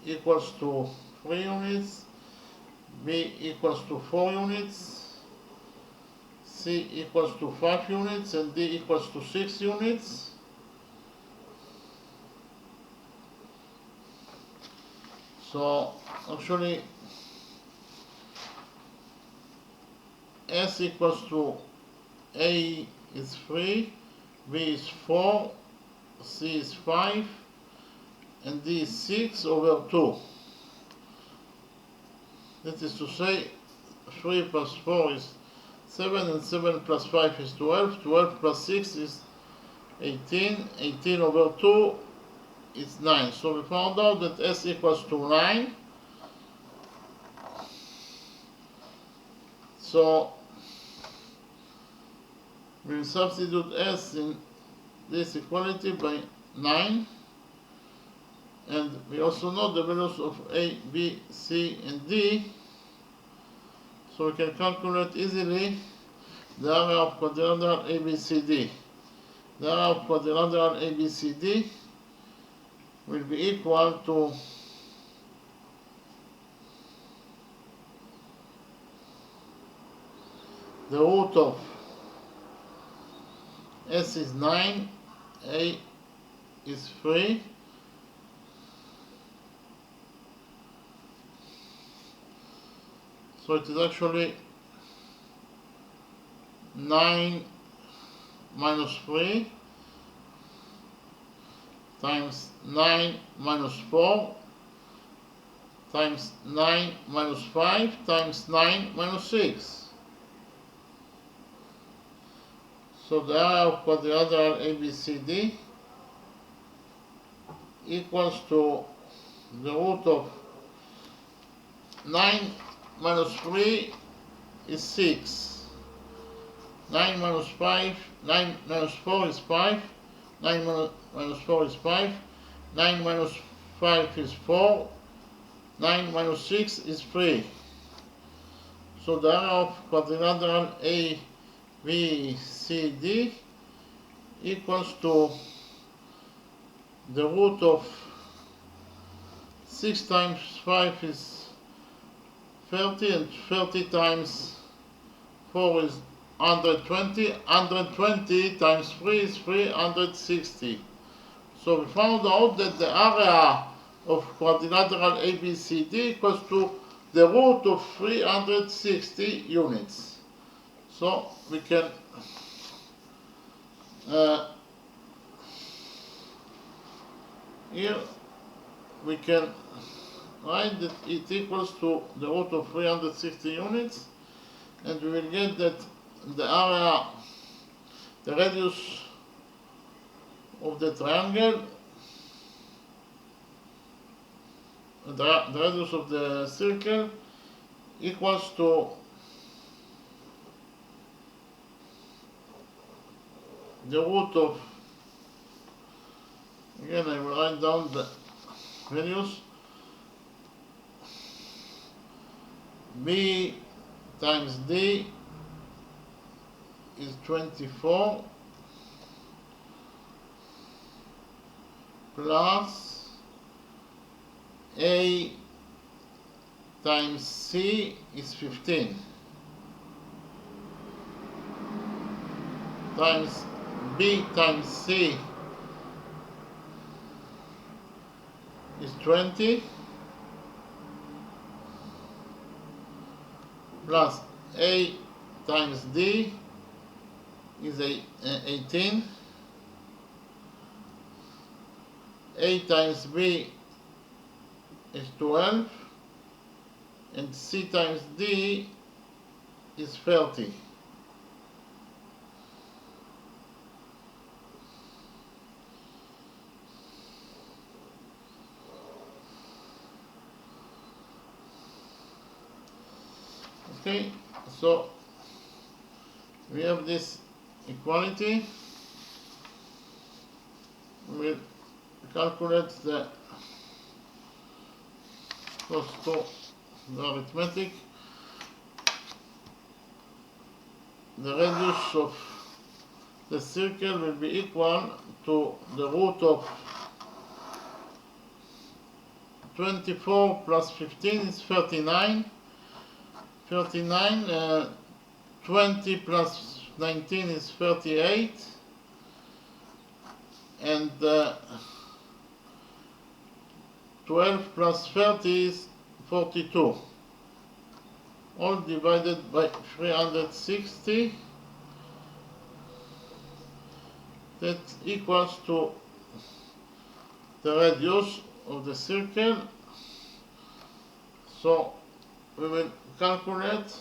equals to 3 units, B equals to 4 units, C equals to 5 units, and D equals to 6 units. So actually S equals to A is 3, B is 4, C is 5, and D is 6 over 2. That is to say 3 plus 4 is 7, and 7 plus 5 is 12, 12 plus 6 is 18, 18 over 2 is 9. So we found out that S equals to 9. So we will substitute S in this equality by 9, and we also know the values of A, B, C, and D, so we can calculate easily the area of quadrilateral ABCD. The area of quadrilateral ABCD will be equal to the root of S is 9, A is 3, So it is actually 9 minus 3 times 9 minus 4 times 9 minus 5 times 9 minus 6. So the area of quadrilateral ABCD equals to the root of 9 minus 3 is 6. 9 minus 5, 9 minus 4 is 5. 9 minus 4 is 5. 9 minus 5 is 4. 9 minus 6 is 3. So the area of quadrilateral ABCD equals to the root of 6 times 5 is 30, and 30 times 4 is 120. 120 times 3 is 360. So we found out that the area of quadrilateral ABCD equals to the root of 360 units. So we can here we can write that it equals to the root of 360 units, and we will get that the area, the radius of the triangle, the radius of the circle equals to the root of, again I will write down the values, B times D is 24 plus A times C is 15 times B times C is 20 plus A times D is 18. A times B is 12, and C times D is 30. Okay, so we have this equality. We will calculate the first to the arithmetic. The radius of the circle will be equal to the root of 24 plus 15 is 39. 20 plus 19 is 38, and 12 plus 30 is 42, all divided by 360. That equals to the radius of the circle. So we will calculate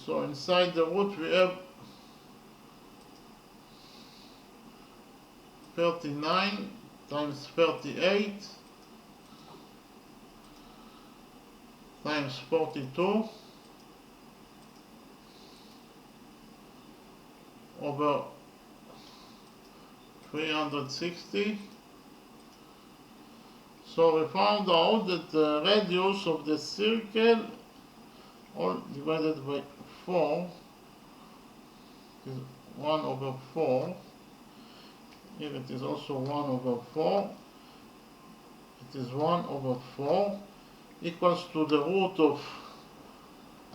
so inside the root we have 39 times 38 times 42 over 360. So we found out that the radius of the circle, all divided by 4, is 1 over 4. Here it is also 1 over 4. It is 1 over 4 equals to the root of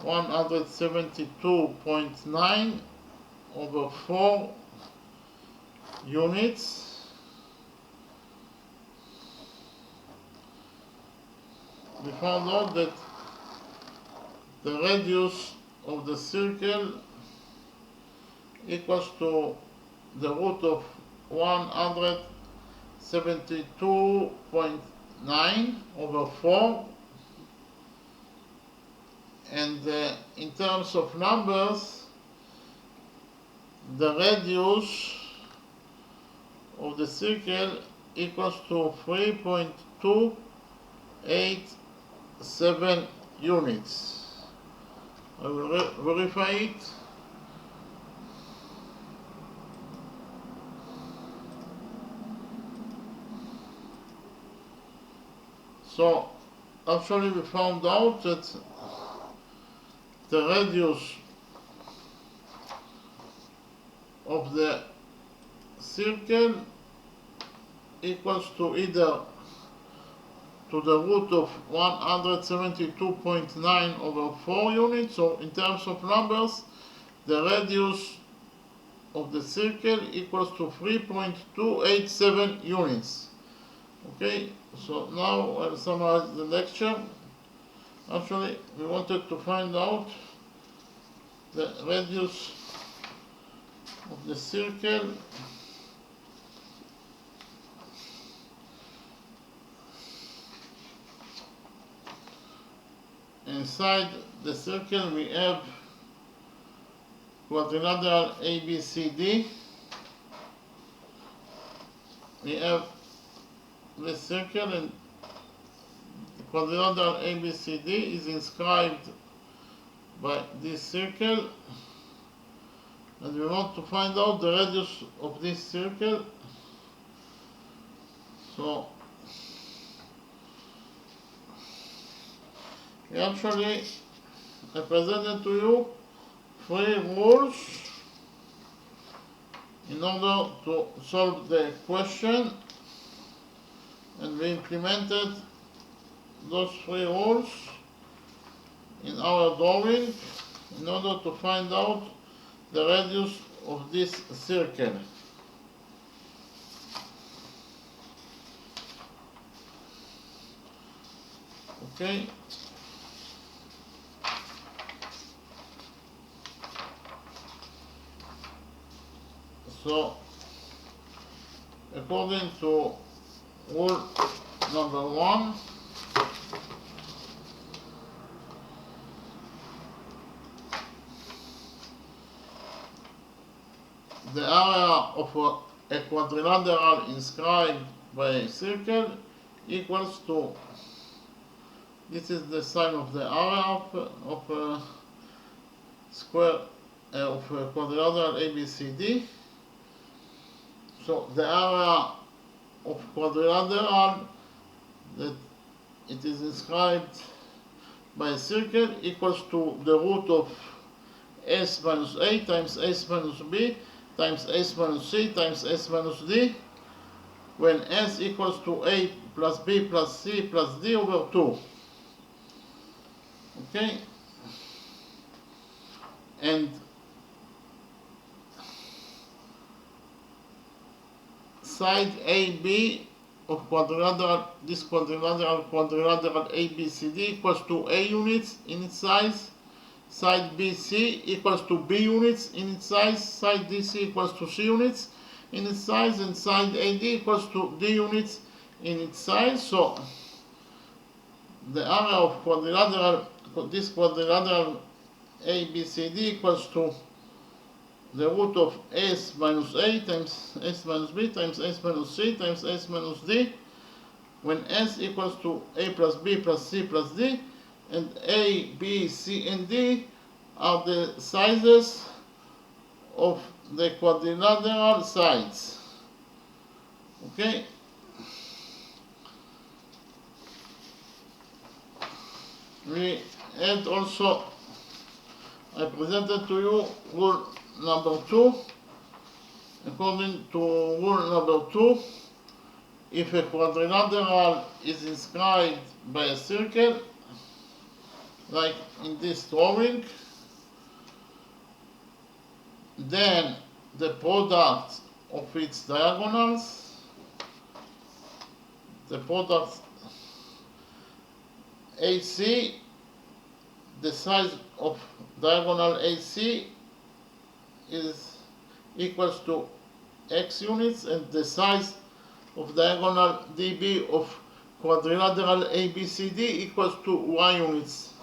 172.9 over 4 units. we found out that the radius of the circle equals to the root of 172.9 over 4, and in terms of numbers, the radius of the circle equals to 3.287 units. I will verify it. So actually we found out that the radius of the circle equals to either to the root of 172.9 over 4 units, so in terms of numbers, the radius of the circle equals to 3.287 units. Okay, so now I'll summarize the lecture. Actually, we wanted to find out the radius of the circle inside the circle. We have quadrilateral ABCD. We have this circle, and the quadrilateral ABCD is inscribed by this circle, and we want to find out the radius of this circle. So actually I presented to you 3 rules in order to solve the question, and we implemented those 3 rules in our drawing in order to find out the radius of this circle. Okay. So, according to rule number 1, the area of a quadrilateral inscribed by a circle equals to, this is the sign of the area of a square of a quadrilateral ABCD. So the area of quadrilateral that it is inscribed by a circle equals to the root of S minus A times S minus B times S minus C times S minus D, when S equals to A plus B plus C plus D over 2. Okay? And side AB of quadrilateral, this quadrilateral ABCD equals to A units in its size, side BC equals to B units in its size, side DC equals to C units in its size, and side AD equals to D units in its size. So the area of quadrilateral, this quadrilateral ABCD equals to the root of S minus A times S minus B times S minus C times S minus D, when S equals to A plus B plus C plus D, and A, B, C, and D are the sizes of the quadrilateral sides. Okay? We had also, I presented to you rule number 2. According to rule number 2, if a quadrilateral is inscribed by a circle, like in this drawing, then the product of its diagonals, the product AC, the size of diagonal AC is equals to x units, and the size of diagonal DB of quadrilateral ABCD equals to y units.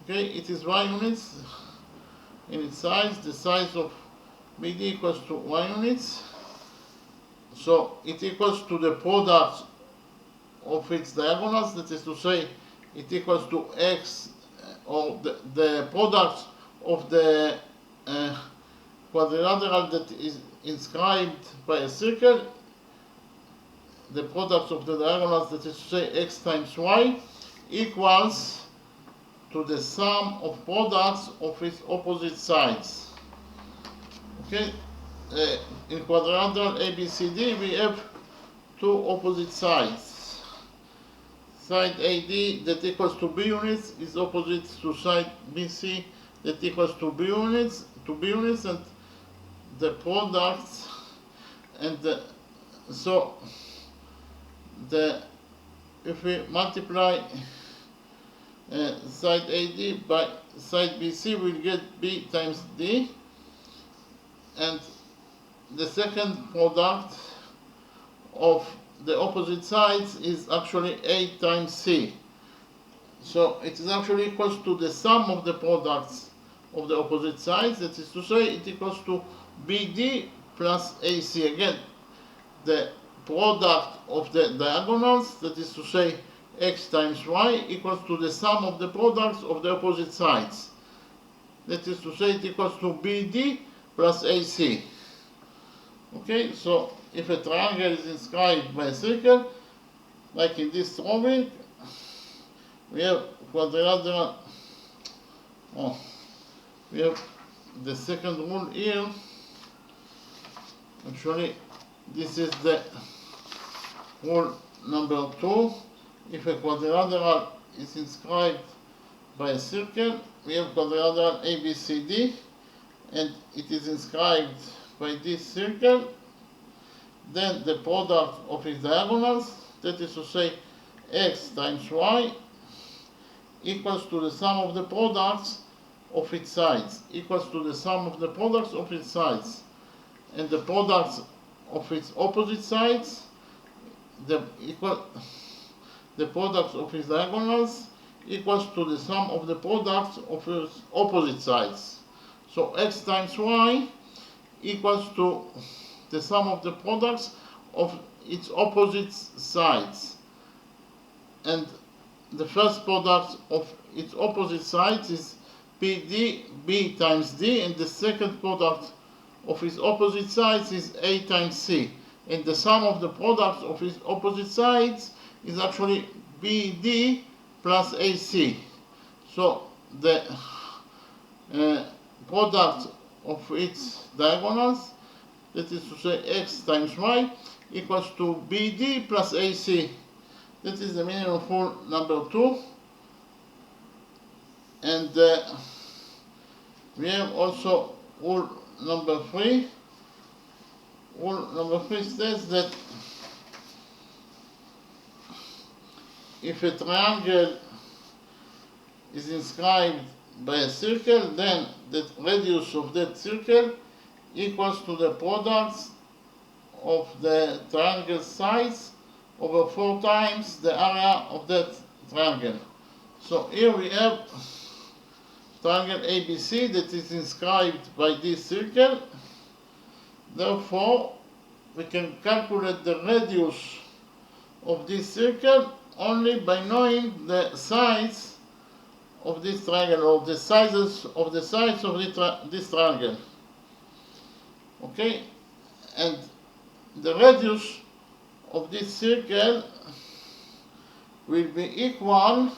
Okay, it is y units in its size. The size of BD equals to y units. So it equals to the product of its diagonals, that is to say, it equals to x, or the product of the quadrilateral that is inscribed by a circle, the product of the diagonals, that is to say x times y, equals to the sum of products of its opposite sides. Okay, in quadrilateral ABCD we have two opposite sides. Side AD that equals to B units is opposite to side BC that equals to B units, and the products, and if we multiply side AD by side BC, we'll get B times D, and the second product of the opposite sides is actually A times C. So it is actually equals to the sum of the products of the opposite sides, that is to say, it equals to BD plus AC. Again, the product of the diagonals, that is to say, x times y, equals to the sum of the products of the opposite sides. That is to say, it equals to BD plus AC. Okay, so if a triangle is inscribed by a circle, like in this drawing, we have quadrilateral. We have the second rule here. Actually, this is the rule number 2. If a quadrilateral is inscribed by a circle, we have quadrilateral ABCD, and it is inscribed by this circle, then the product of its diagonals, that is to say x times y, equals to the sum of the products of its sides, equals to the sum of the products of its sides, and the products of its opposite sides, the products of its diagonals, equals to the sum of the products of its opposite sides. So x times y equals to the sum of the products of its opposite sides, and the first product of its opposite sides is BD, B times D, and the second product of its opposite sides is A times C, and the sum of the products of its opposite sides is actually BD plus AC. So the product of its diagonals, that is to say x times y, equals to BD plus AC. That is the meaning of rule number 2. And we have also rule number 3. Rule number 3 says that if a triangle is inscribed by a circle, then the radius of that circle equals to the products of the triangle sides over 4 times the area of that triangle. So here we have triangle ABC that is inscribed by this circle. Therefore, we can calculate the radius of this circle only by knowing the size of this triangle, or the sizes of the sides of this triangle. Okay, and the radius of this circle will be equal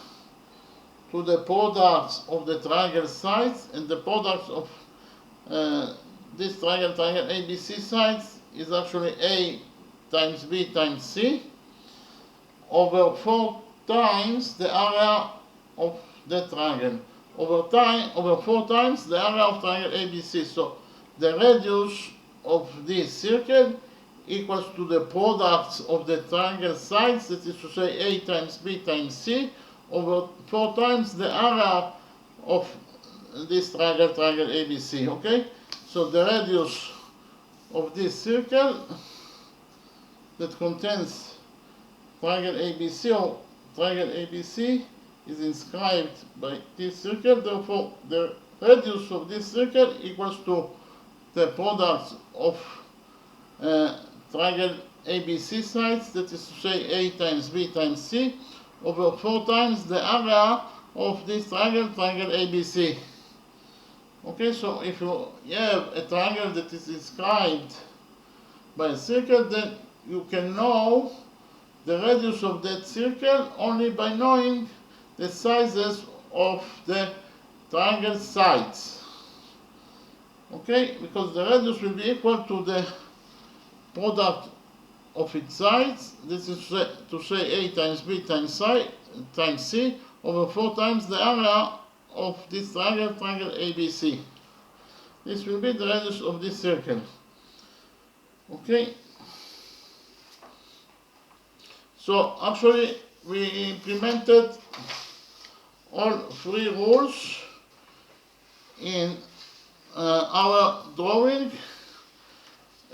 to the products of the triangle sides, and the products of this triangle ABC sides is actually A times B times C over 4 times the area of the triangle, over 4 times the area of triangle ABC. So the radius of this circle equals to the products of the triangle sides, that is to say A times B times C, over 4 times the area of this triangle, triangle ABC. Okay, so the radius of this circle that contains triangle ABC or triangle ABC is inscribed by this circle. Therefore, the radius of this circle equals to the product of triangle ABC sides, that is to say A times B times C, over 4 times the area of this triangle, triangle ABC. Okay, so if you have a triangle that is inscribed by a circle, then you can know the radius of that circle only by knowing the sizes of the triangle sides. Okay, because the radius will be equal to the product of its sides, this is to say A times B times C, over 4 times the area of this triangle, triangle ABC. This will be the radius of this circle. Okay, so actually we implemented all 3 rules in our drawing.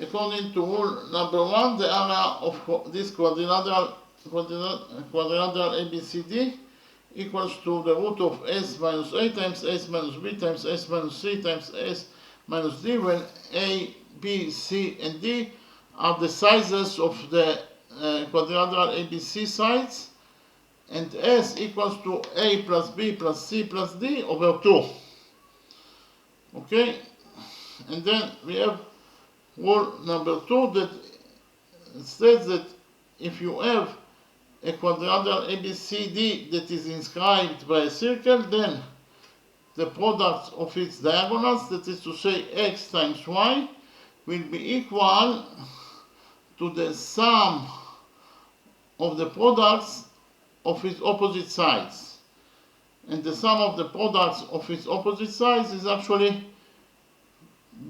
According to rule number 1, the area of this quadrilateral ABCD equals to the root of S minus A times S minus B times S minus C times S minus D, when A, B, C, and D are the sizes of the quadrilateral ABC sides, and S equals to A plus B plus C plus D over 2. Okay, and then we have rule number 2 that states that if you have a quadrilateral ABCD that is inscribed by a circle, then the product of its diagonals, that is to say x times y, will be equal to the sum of the products of its opposite sides. And the sum of the products of its opposite sides is actually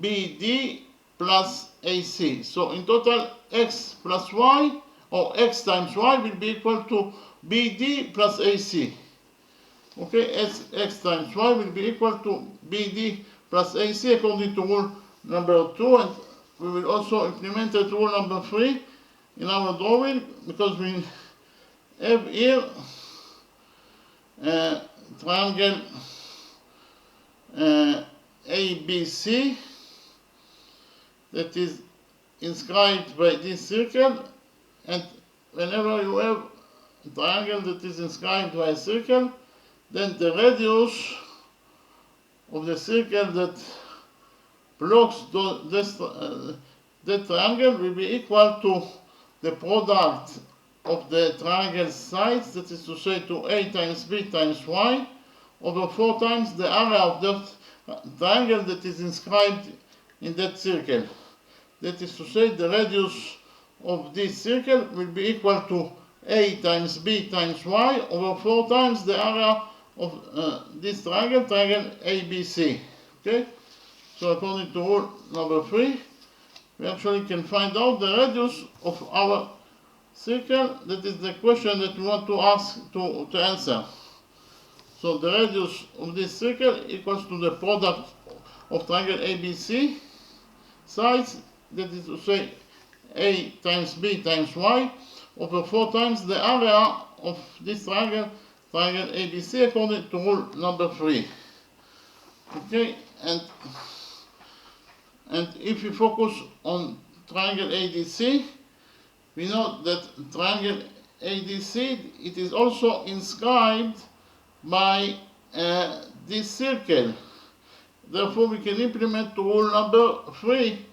BD plus AC. So in total, x plus y, or x times y, will be equal to BD plus AC. Okay, x times y will be equal to BD plus AC according to rule number 2, and we will also implement rule number 3 in our drawing, because we have here triangle ABC that is inscribed by this circle, and whenever you have a triangle that is inscribed by a circle, then the radius of the circle that blocks that triangle will be equal to the product of the triangle sides, that is to say to A times B times Y, over 4 times the area of that triangle that is inscribed in that circle. That is to say, the radius of this circle will be equal to A times B times Y over 4 times the area of this triangle, triangle ABC. Okay? So according to rule number 3, we actually can find out the radius of our circle. That is the question that we want to ask to answer. So the radius of this circle equals to the product of triangle ABC sides, that is to say A times B times Y, over 4 times the area of this triangle, triangle ABC, according to rule number 3. Okay, and if we focus on triangle ADC, we know that triangle ADC, it is also inscribed by this circle. Therefore, we can implement rule number 3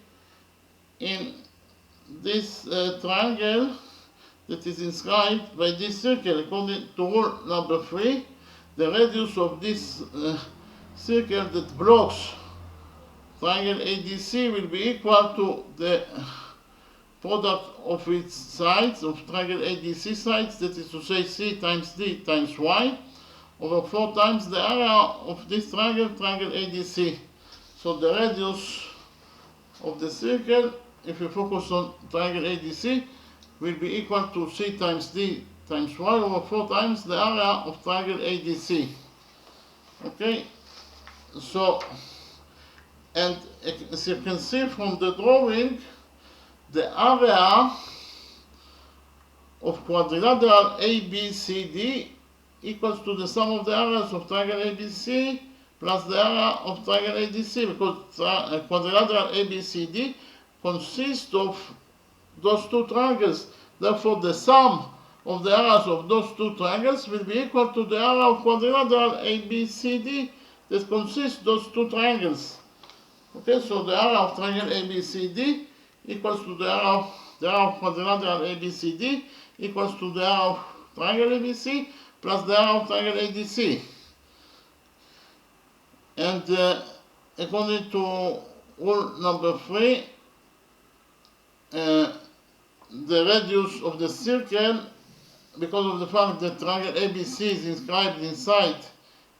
in this triangle that is inscribed by this circle. According to rule number 3, the radius of this circle that blocks triangle ADC will be equal to the product of its sides, of triangle ADC sides, that is to say C times D times Y, over 4 times the area of this triangle, triangle ADC. So the radius of the circle, if we focus on triangle ADC, will be equal to C times D times y over 4 times the area of triangle ADC. Okay, so, and as you can see from the drawing, the area of quadrilateral ABCD equals to the sum of the areas of triangle ABC plus the area of triangle ADC, because quadrilateral ABCD consists of those two triangles. Therefore, the sum of the areas of those two triangles will be equal to the area of quadrilateral ABCD that consists those two triangles. Okay, so the area of triangle ABCD equals to the area of quadrilateral ABCD equals to the area of triangle ABC plus the area of triangle ADC. And according to rule number 3, the radius of the circle, because of the fact that triangle ABC is inscribed inside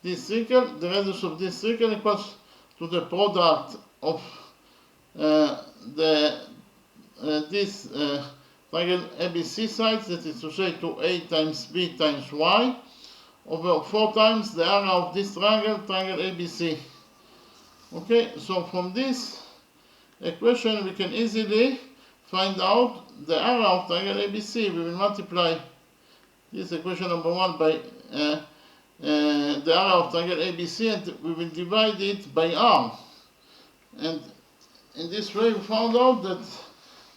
this circle, the radius of this circle equals to the product of this triangle ABC sides, that is to say to A times B times Y, over 4 times the area of this triangle, triangle ABC. Okay, so from this equation we can easily find out the area of triangle ABC. We will multiply this equation number 1 by the area of triangle ABC, and we will divide it by R. And in this way we found out that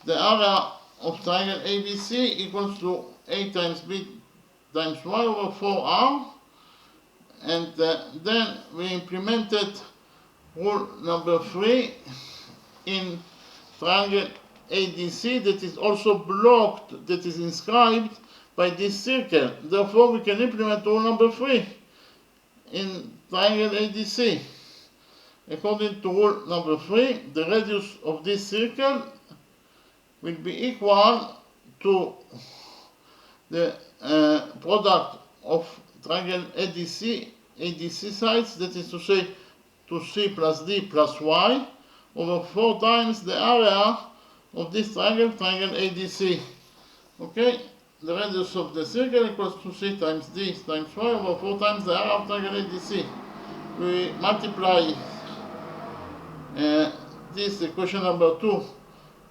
the area of triangle ABC equals to A times B times Y over 4R. And then we implemented rule number 3 in triangle ADC that is also blocked, that is inscribed by this circle. Therefore, we can implement rule number 3 in triangle ADC. According to rule number 3, the radius of this circle will be equal to the product of triangle ADC sides, that is to say to C plus D plus Y, over 4 times the area of this triangle, triangle ADC. Okay, the radius of the circle equals to C times D times Y over 4 times the area of triangle ADC. We multiply this equation number 2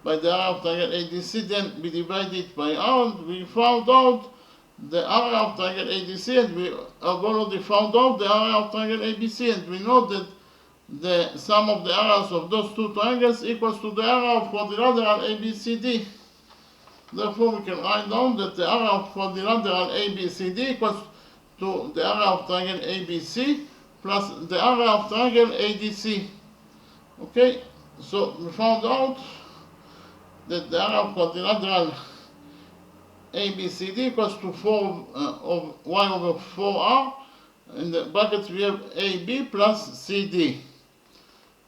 by the area of triangle ADC, then we divide it by R, and we found out the area of triangle ADC, and we have already found out the area of triangle ABC, and we know that the sum of the areas of those two triangles equals to the area of quadrilateral ABCD. Therefore, we can write down that the area of quadrilateral ABCD equals to the area of triangle ABC plus the area of triangle ADC. Okay, so we found out that the area of quadrilateral ABCD equals to 4 of y over 4r. In the brackets we have AB plus CD.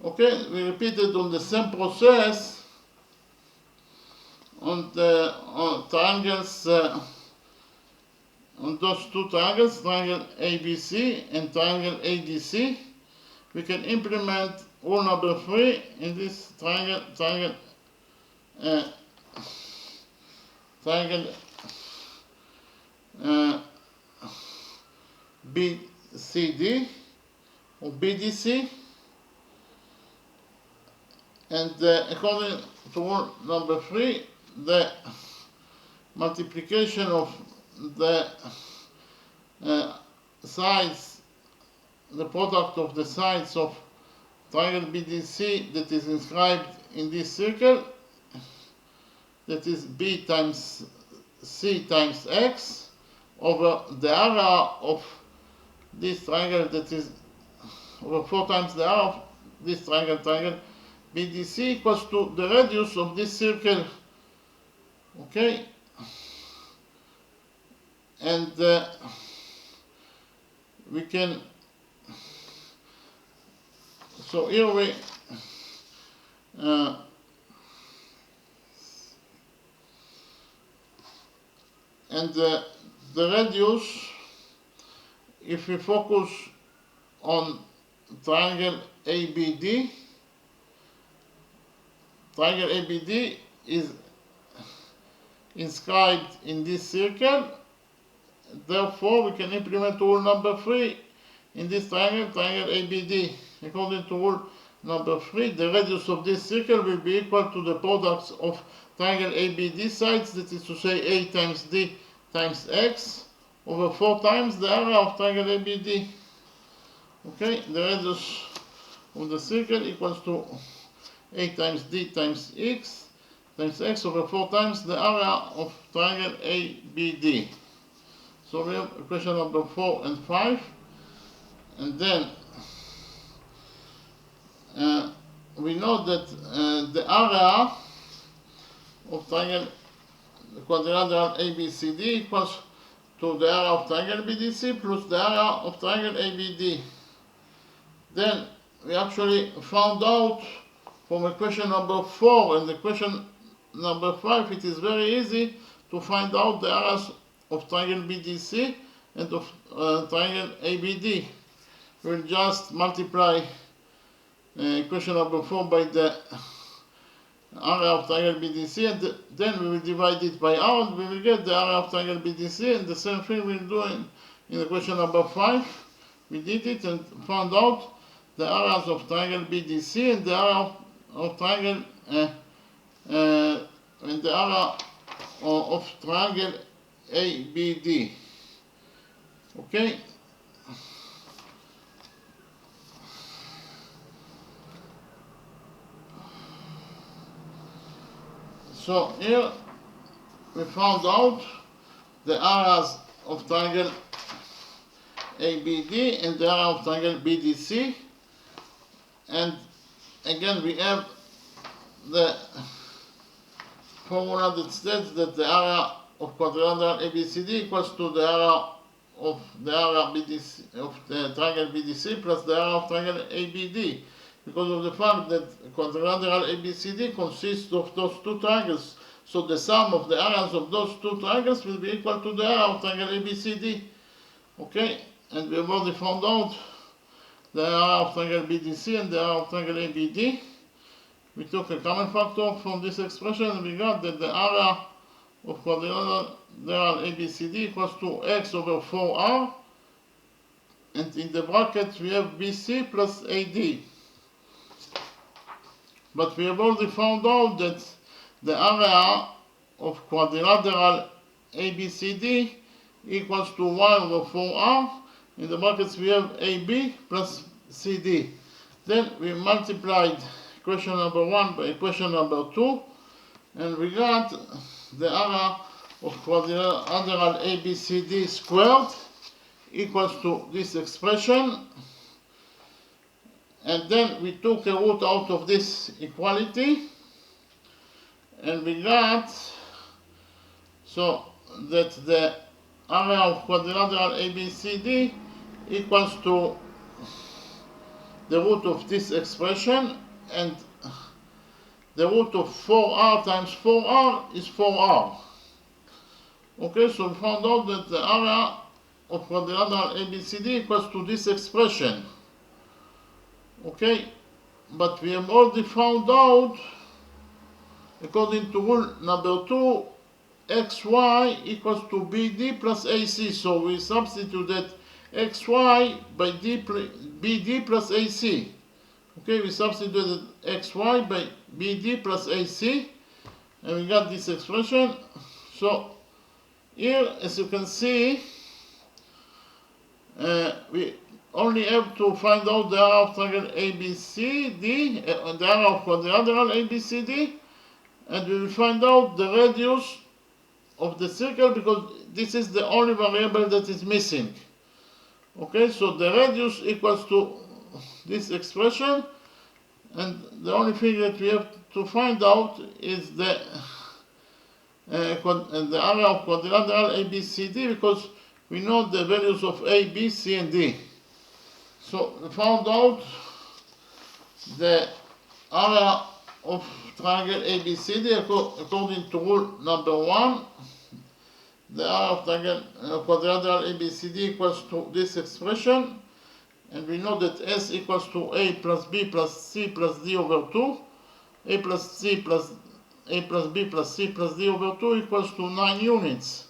Okay, we repeated on the same process on the triangles, on those two triangles, triangle ABC and triangle ADC. We can implement rule number 3 in this triangle BCD or BDC, and according to rule number 3, the multiplication of the sides, the product of the sides of triangle BDC that is inscribed in this circle, that is B times C times X, over the area of this triangle, that is over 4 times the area of this triangle BDC, equals to the radius of this circle. Okay, and we can, so here we and the radius, if we focus on triangle ABD, triangle ABD is inscribed in this circle, therefore we can implement rule number 3 in this triangle, triangle ABD. According to rule number 3, the radius of this circle will be equal to the products of triangle ABD sides, that is to say A times D times X, over 4 times the area of triangle ABD. Okay, the radius of the circle equals to A times D times X over 4 times the area of triangle ABD. So we have equation number 4 and 5, and then we know that the area of triangle quadrilateral ABCD equals to the area of triangle BDC plus the area of triangle ABD. Then we actually found out from equation number 4 and equation number 5, it is very easy to find out the areas of triangle BDC and of triangle ABD. We'll just multiply equation number 4 by the area of triangle BDC, and then we will divide it by R, and we will get the area of triangle BDC, and the same thing we'll do in equation number 5. We did it and found out the areas of triangle BDC and the area of triangle and the area of triangle ABD. Okay. So here we found out the areas of triangle ABD and the area of triangle BDC, and again we have the formula that states that the area of quadrilateral ABCD equals to the area of the BDC of the triangle BDC plus the area of triangle ABD, because of the fact that quadrilateral ABCD consists of those two triangles. So the sum of the areas of those two triangles will be equal to the area of triangle ABCD. Okay, and we have already found out the area of triangle BDC and the area of triangle ABD. We took a common factor from this expression and we got that the area of quadrilateral ABCD equals to x over 4r, and in the brackets we have BC plus AD. But we have already found out that the area of quadrilateral ABCD equals to y over 4r. In the brackets we have AB plus CD. Then we multiplied equation number 1 by equation number 2, and we got the area of quadrilateral ABCD squared equals to this expression. And then we took a root out of this equality, and we got so that the area of quadrilateral ABCD equals to the root of this expression, and the root of 4r times 4r is 4r. Okay, so we found out that the area of quadrilateral ABCD equals to this expression. Okay, but we have already found out, according to rule number 2, xy equals to BD plus AC. So we substituted xy by BD plus AC. Okay, we substituted xy by BD plus AC, and we got this expression. So here, as you can see, we only have to find out the area of triangle ABCD and the area of quadrilateral ABCD, and we will find out the radius of the circle, because this is the only variable that is missing. Okay, so the radius equals to this expression, and the only thing that we have to find out is the area of quadrilateral ABCD, because we know the values of A, B, C, and D. So we found out the area of triangle ABCD according to rule number 1. The area of triangle quadrilateral ABCD equals to this expression, and we know that S equals to A plus B plus C plus D over 2. A plus C plus A plus B plus C plus D over 2 equals to 9 units.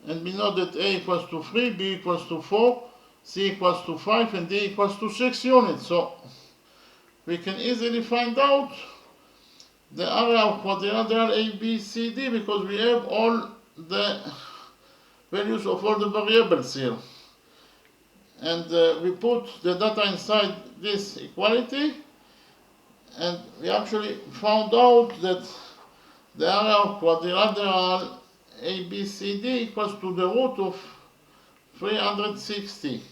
And we know that A equals to 3, B equals to 4, C equals to 5, and D equals to 6 units. So we can easily find out the area of quadrilateral ABCD because we have all the values of all the variables here. And we put the data inside this equality, and we actually found out that the area of quadrilateral ABCD equals to the root of 360.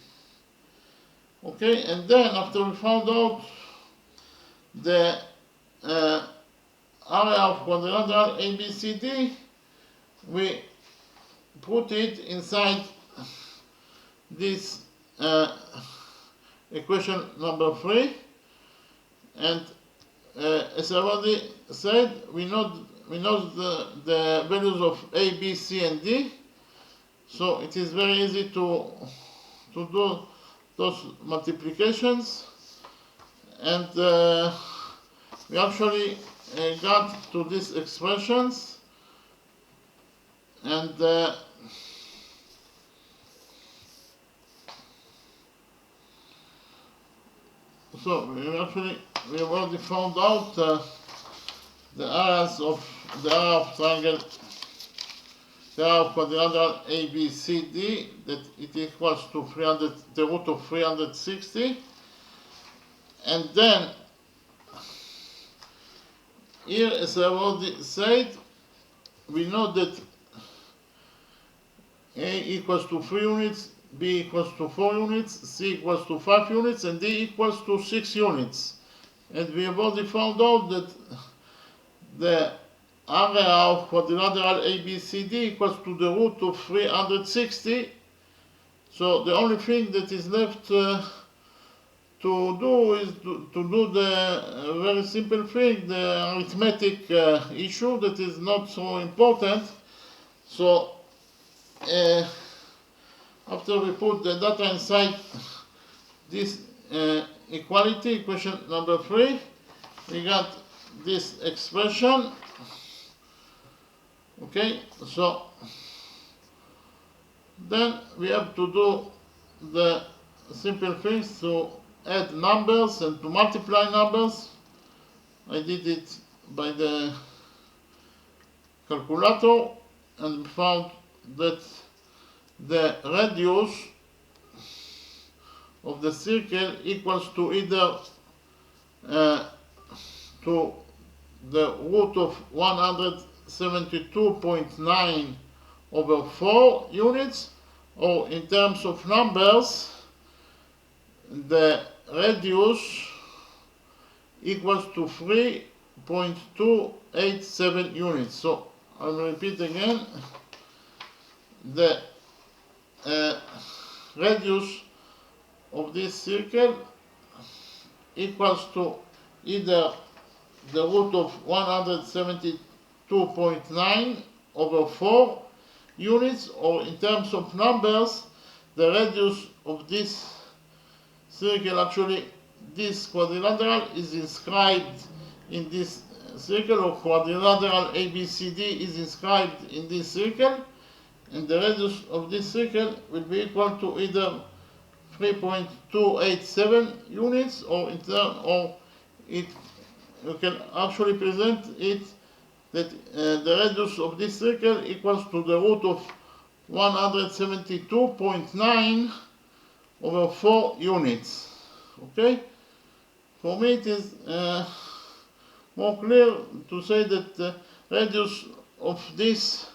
Okay, and then after we found out the area of quadrilateral ABCD, we put it inside this equation number 3, and as I already said, we know the values of A, B, C, and D, so it is very easy to do those multiplications, and we actually got to these expressions, and so we have already found out the areas of the area of triangle, the area of quadrilateral ABCD, that it equals to the root of 360, and then here, as I already said, we know that A equals to 3 units, B equals to 4 units, C equals to 5 units, and D equals to 6 units. And we have already found out that the area of quadrilateral ABCD equals to the root of 360. So the only thing that is left to do is to do the very simple thing, the arithmetic issue that is not so important. So after we put the data inside this equality, equation number 3, we got this expression. Okay, so then we have to do the simple things to add numbers and to multiply numbers. I did it by the calculator and found that the radius of the circle equals to either to the root of 172.9 over 4 units, or in terms of numbers, the radius equals to 3.287 units. So I'll repeat again. The radius of this circle equals to either the root of 172.9 over 4 units, or in terms of numbers, the radius of this circle, actually this quadrilateral, is inscribed in this circle, or quadrilateral ABCD is inscribed in this circle, and the radius of this circle will be equal to either 3.287 units, or you can actually present it that the radius of this circle equals to the root of 172.9 over 4 units. Okay? For me it is more clear to say that the radius of this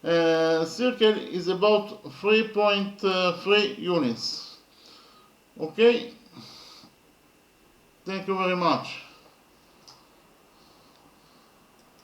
circle is about 3.3 units. Okay? Thank you very much.